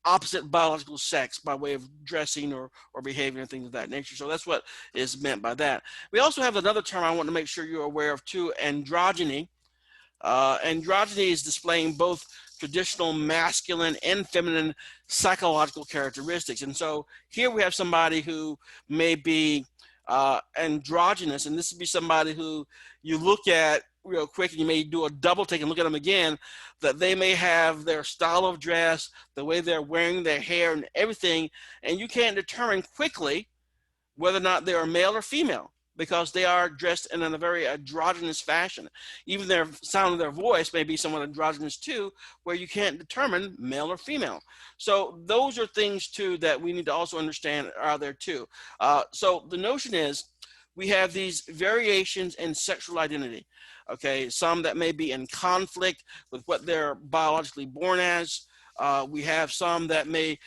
Speaker 1: opposite biological sex by way of dressing or behaving and things of that nature. So that's what is meant by that. We also have another term I want to make sure you're aware of too, androgyny. Androgyny is displaying both traditional masculine and feminine psychological characteristics. And so here we have somebody who may be androgynous, and this would be somebody who you look at real quick and you may do a double take and look at them again, that they may have their style of dress, the way they're wearing their hair and everything, and you can't determine quickly whether or not they are male or female because they are dressed in a very androgynous fashion. Even their sound of their voice may be somewhat androgynous too, where you can't determine male or female. So those are things too that we need to also understand are there too. So the notion is we have these variations in sexual identity. Okay, some that may be in conflict with what they're biologically born as. We have some that may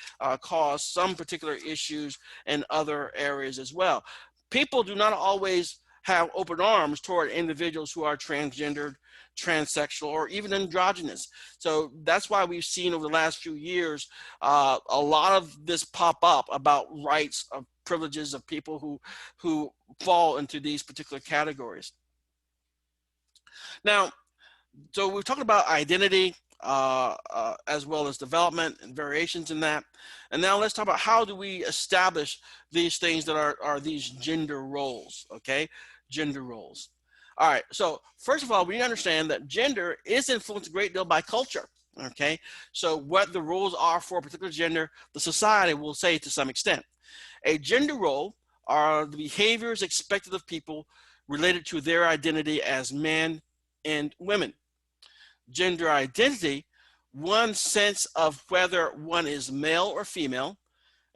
Speaker 1: cause some particular issues in other areas as well. People do not always have open arms toward individuals who are transgendered, transsexual, or even androgynous. So that's why we've seen over the last few years a lot of this pop up about rights of privileges of people who fall into these particular categories. Now, so we've talked about identity as well as development and variations in that. And now let's talk about how do we establish these things that are these gender roles, okay? Gender roles. All right, so first of all, we need to understand that gender is influenced a great deal by culture, okay? So what the rules are for a particular gender, the society will say to some extent. A gender role are the behaviors expected of people related to their identity as men and women. Gender identity, one sense of whether one is male or female,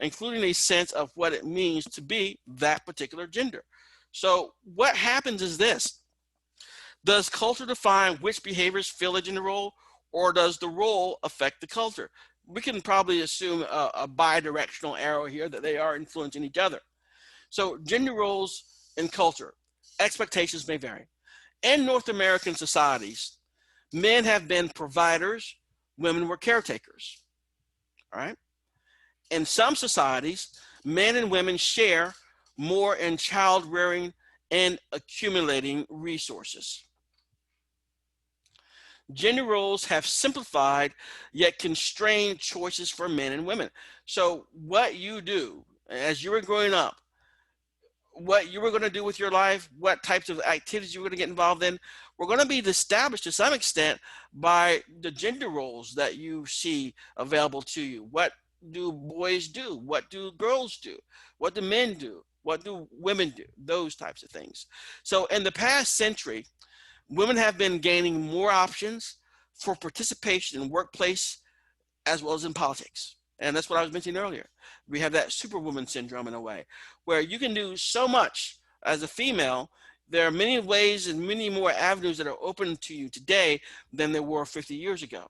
Speaker 1: including a sense of what it means to be that particular gender. So what happens is this: does culture define which behaviors fill a gender role, or does the role affect the culture? We can probably assume a bi-directional arrow here, that they are influencing each other. So gender roles in culture, expectations may vary. In North American societies, men have been providers, women were caretakers. All right. In some societies, men and women share more in child rearing and accumulating resources. Gender roles have simplified yet constrained choices for men and women. So, what you do as you were growing up, what you were going to do with your life, what types of activities you were going to get involved in, were going to be established to some extent by the gender roles that you see available to you. What do boys do? What do girls do? What do men do? What do women do? Those types of things. So in the past century, Women have been gaining more options for participation in workplace as well as in politics. And that's what I was mentioning earlier. We have that superwoman syndrome in a way, where you can do so much as a female. There are many ways and many more avenues that are open to you today than there were 50 years ago.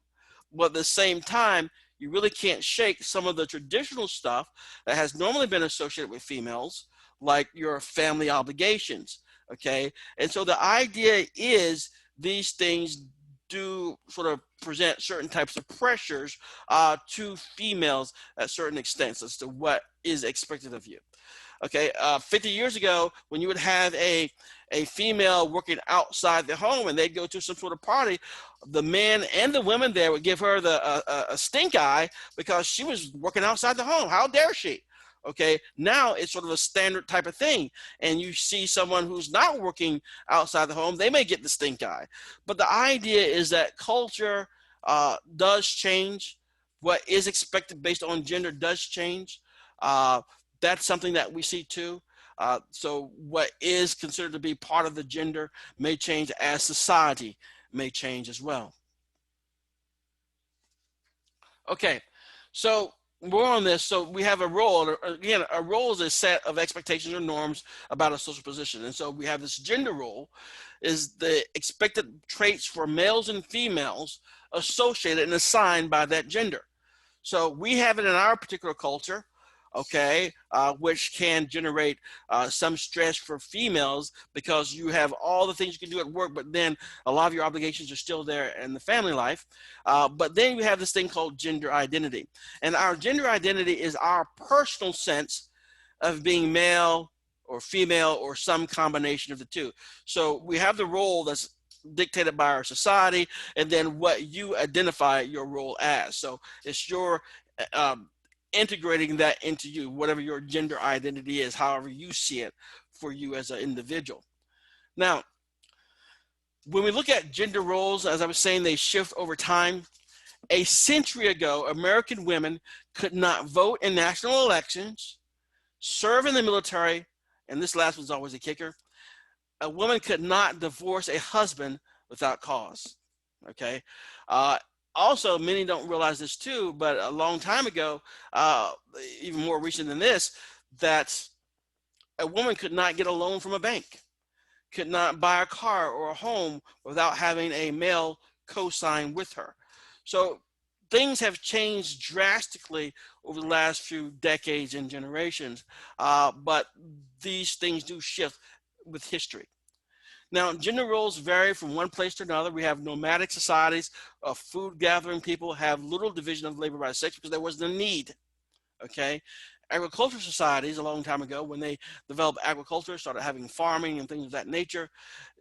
Speaker 1: But at the same time, you really can't shake some of the traditional stuff that has normally been associated with females, like your family obligations. Okay. And so the idea is these things do sort of present certain types of pressures to females at certain extents as to what is expected of you. Okay, 50 years ago, when you would have a female working outside the home and they'd go to some sort of party, the men and the women there would give her a stink eye because she was working outside the home. How dare she? Okay, now it's sort of a standard type of thing. And you see someone who's not working outside the home, they may get the stink eye. But the idea is that culture does change. What is expected based on gender does change. Uh, that's something that we see too. So what is considered to be part of the gender may change as society may change as well. Okay, so more on this. So we have a role. Again, a role is a set of expectations or norms about a social position. And so we have this gender role is the expected traits for males and females associated and assigned by that gender. So we have it in our particular culture, okay, which can generate some stress for females because you have all the things you can do at work, but then a lot of your obligations are still there in the family life. But then you have this thing called gender identity. And our gender identity is our personal sense of being male or female or some combination of the two. So we have the role that's dictated by our society, and then what you identify your role as. So it's your integrating that into you, whatever your gender identity is, however you see it for you as an individual. Now, when we look at gender roles, as I was saying, they shift over time. A century ago, American women could not vote in national elections, serve in the military, and this last one's always a kicker. A woman could not divorce a husband without cause. Okay. Also, many don't realize this too, but a long time ago, even more recent than this, that a woman could not get a loan from a bank, could not buy a car or a home without having a male co-sign with her. So things have changed drastically over the last few decades and generations, but these things do shift with history. Now, gender roles vary from one place to another. We have nomadic societies of food gathering people have little division of labor by sex because there wasn't a need. Okay. Agricultural societies a long time ago, when they developed agriculture, started having farming and things of that nature,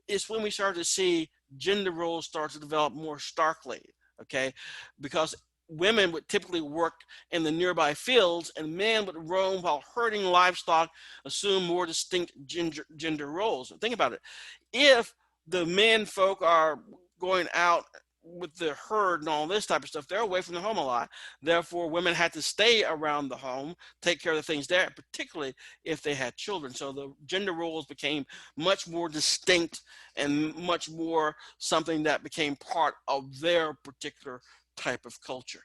Speaker 1: is when we started to see gender roles start to develop more starkly. Okay. Because women would typically work in the nearby fields and men would roam while herding livestock, assume more distinct gender roles. Think about it. If the men folk are going out with the herd and all this type of stuff, they're away from the home a lot. Therefore, women had to stay around the home, take care of the things there, particularly if they had children. So the gender roles became much more distinct and much more something that became part of their particular type of culture.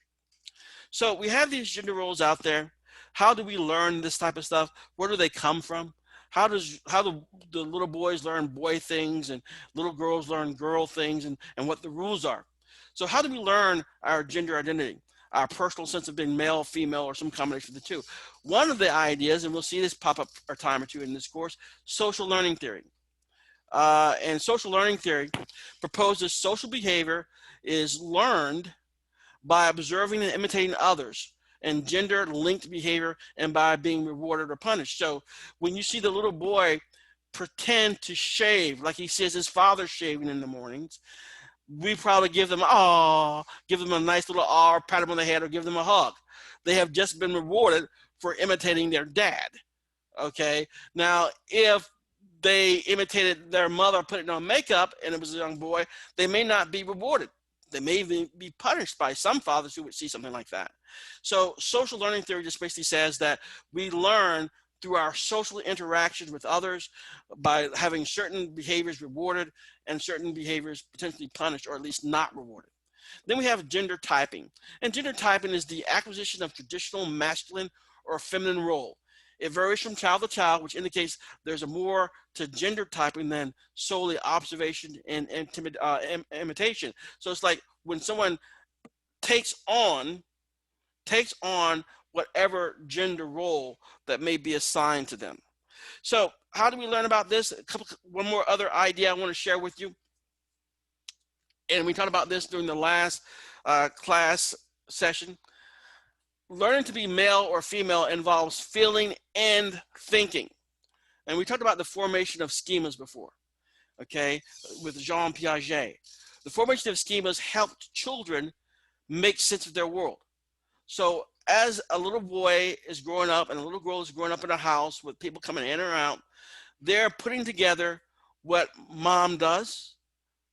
Speaker 1: So we have these gender roles out there. How do we learn this type of stuff? Where do they come from? How do the little boys learn boy things and little girls learn girl things, and what the rules are? So how do we learn our gender identity, our personal sense of being male, female, or some combination of the two? One of the ideas, and we'll see this pop up a time or two in this course, social learning theory. And social learning theory proposes social behavior is learned by observing and imitating others, and gender linked behavior and by being rewarded or punished. So when you see the little boy pretend to shave like he sees his father shaving in the mornings, we probably give them give them a nice little or pat them on the head or give them a hug. They have just been rewarded for imitating their dad. Okay. Now, if they imitated their mother putting on makeup and it was a young boy, they may not be rewarded. They may even be punished by some fathers who would see something like that. So social learning theory just basically says that we learn through our social interactions with others by having certain behaviors rewarded and certain behaviors potentially punished or at least not rewarded. Then we have gender typing. And gender typing is the acquisition of traditional masculine or feminine role. It varies from child to child, which indicates there's a more to gender typing than solely observation and imitation. So it's like when someone takes on whatever gender role that may be assigned to them. So how do we learn about this? One more other idea I want to share with you. And we talked about this during the last class session. Learning to be male or female involves feeling and thinking. And we talked about the formation of schemas before, okay, with Jean Piaget. The formation of schemas helped children make sense of their world. So as a little boy is growing up and a little girl is growing up in a house with people coming in or out, they're putting together what mom does,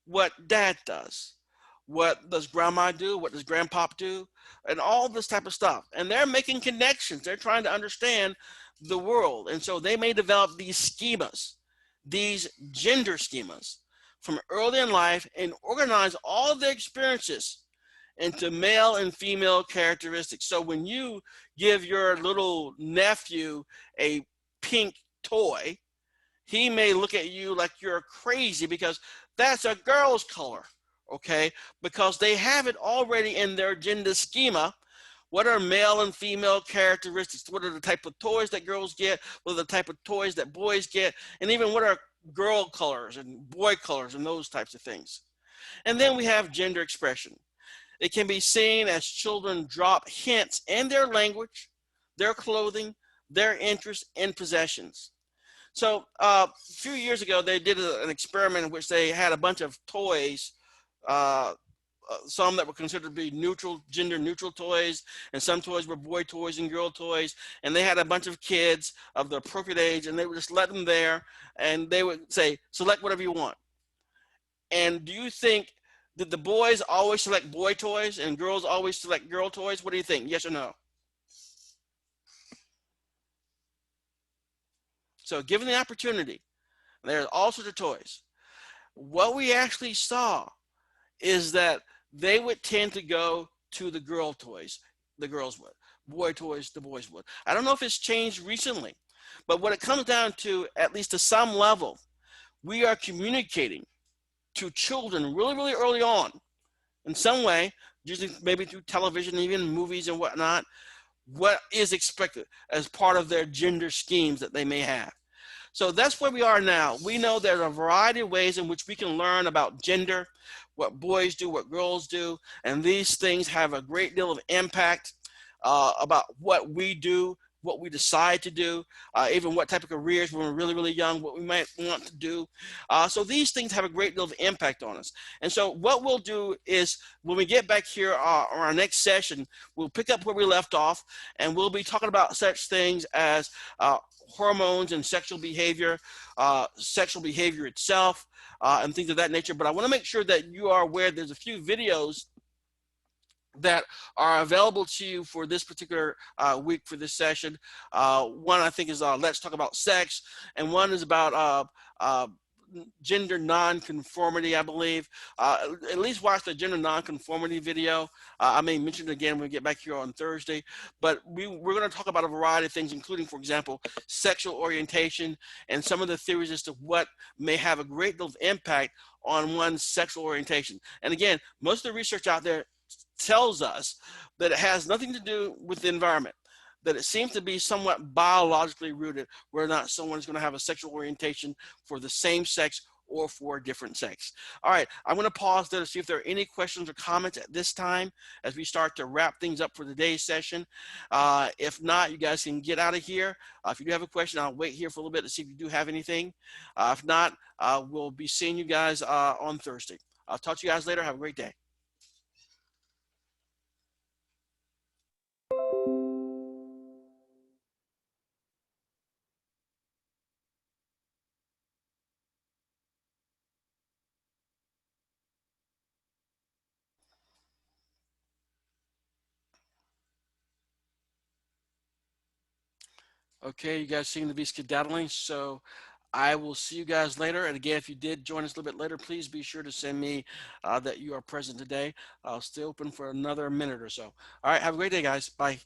Speaker 1: what dad does, what does grandma do, what does grandpa do, and all this type of stuff. And they're making connections. They're trying to understand the world. And so they may develop these schemas, these gender schemas from early in life and organize all of their experiences into male and female characteristics. So when you give your little nephew a pink toy, he may look at you like you're crazy because that's a girl's color, okay? Because they have it already in their gender schema. What are male and female characteristics? What are the type of toys that girls get? What are the type of toys that boys get? And even what are girl colors and boy colors and those types of things. And then we have gender expression. It can be seen as children drop hints in their language, their clothing, their interests, and possessions. So a few years ago, they did an experiment in which they had a bunch of toys, some that were considered to be neutral, gender neutral toys, and some toys were boy toys and girl toys. And they had a bunch of kids of the appropriate age, and they would just let them there, and they would say, select whatever you want. And do you think did the boys always select boy toys and girls always select girl toys? What do you think? Yes or no? So given the opportunity, there's all sorts of toys. What we actually saw is that they would tend to go to the girl toys, the girls would. Boy toys, the boys would. I don't know if it's changed recently, but what it comes down to, at least to some level, we are communicating to children really, really early on in some way, usually maybe through television, even movies and whatnot, what is expected as part of their gender schemes that they may have. So that's where we are now. We know there are a variety of ways in which we can learn about gender, what boys do, what girls do, and these things have a great deal of impact about what we do, what we decide to do, even what type of careers when we're really, really young, what we might want to do. So these things have a great deal of impact on us. And so what we'll do is when we get back here on our next session, we'll pick up where we left off, and we'll be talking about such things as hormones and sexual behavior itself, and things of that nature. But I want to make sure that you are aware there's a few videos that are available to you for this particular week for this session. One I think is Let's Talk About Sex, and one is about gender nonconformity, I believe. At least watch the gender nonconformity video. I may mention it again when we get back here on Thursday, but we're going to talk about a variety of things, including, for example, sexual orientation and some of the theories as to what may have a great deal of impact on one's sexual orientation. And again, most of the research out there tells us that it has nothing to do with the environment, that it seems to be somewhat biologically rooted, whether or not someone is going to have a sexual orientation for the same sex or for a different sex. All right, I'm going to pause there to see if there are any questions or comments at this time as we start to wrap things up for today's session. If not, you guys can get out of here. If you do have a question, I'll wait here for a little bit to see if you do have anything. If not, we'll be seeing you guys on Thursday. I'll talk to you guys later. Have a great day. Okay, you guys seem to be skedaddling, so I will see you guys later. And again, if you did join us a little bit later, please be sure to send me that you are present today. I'll stay open for another minute or so. All right, have a great day, guys. Bye.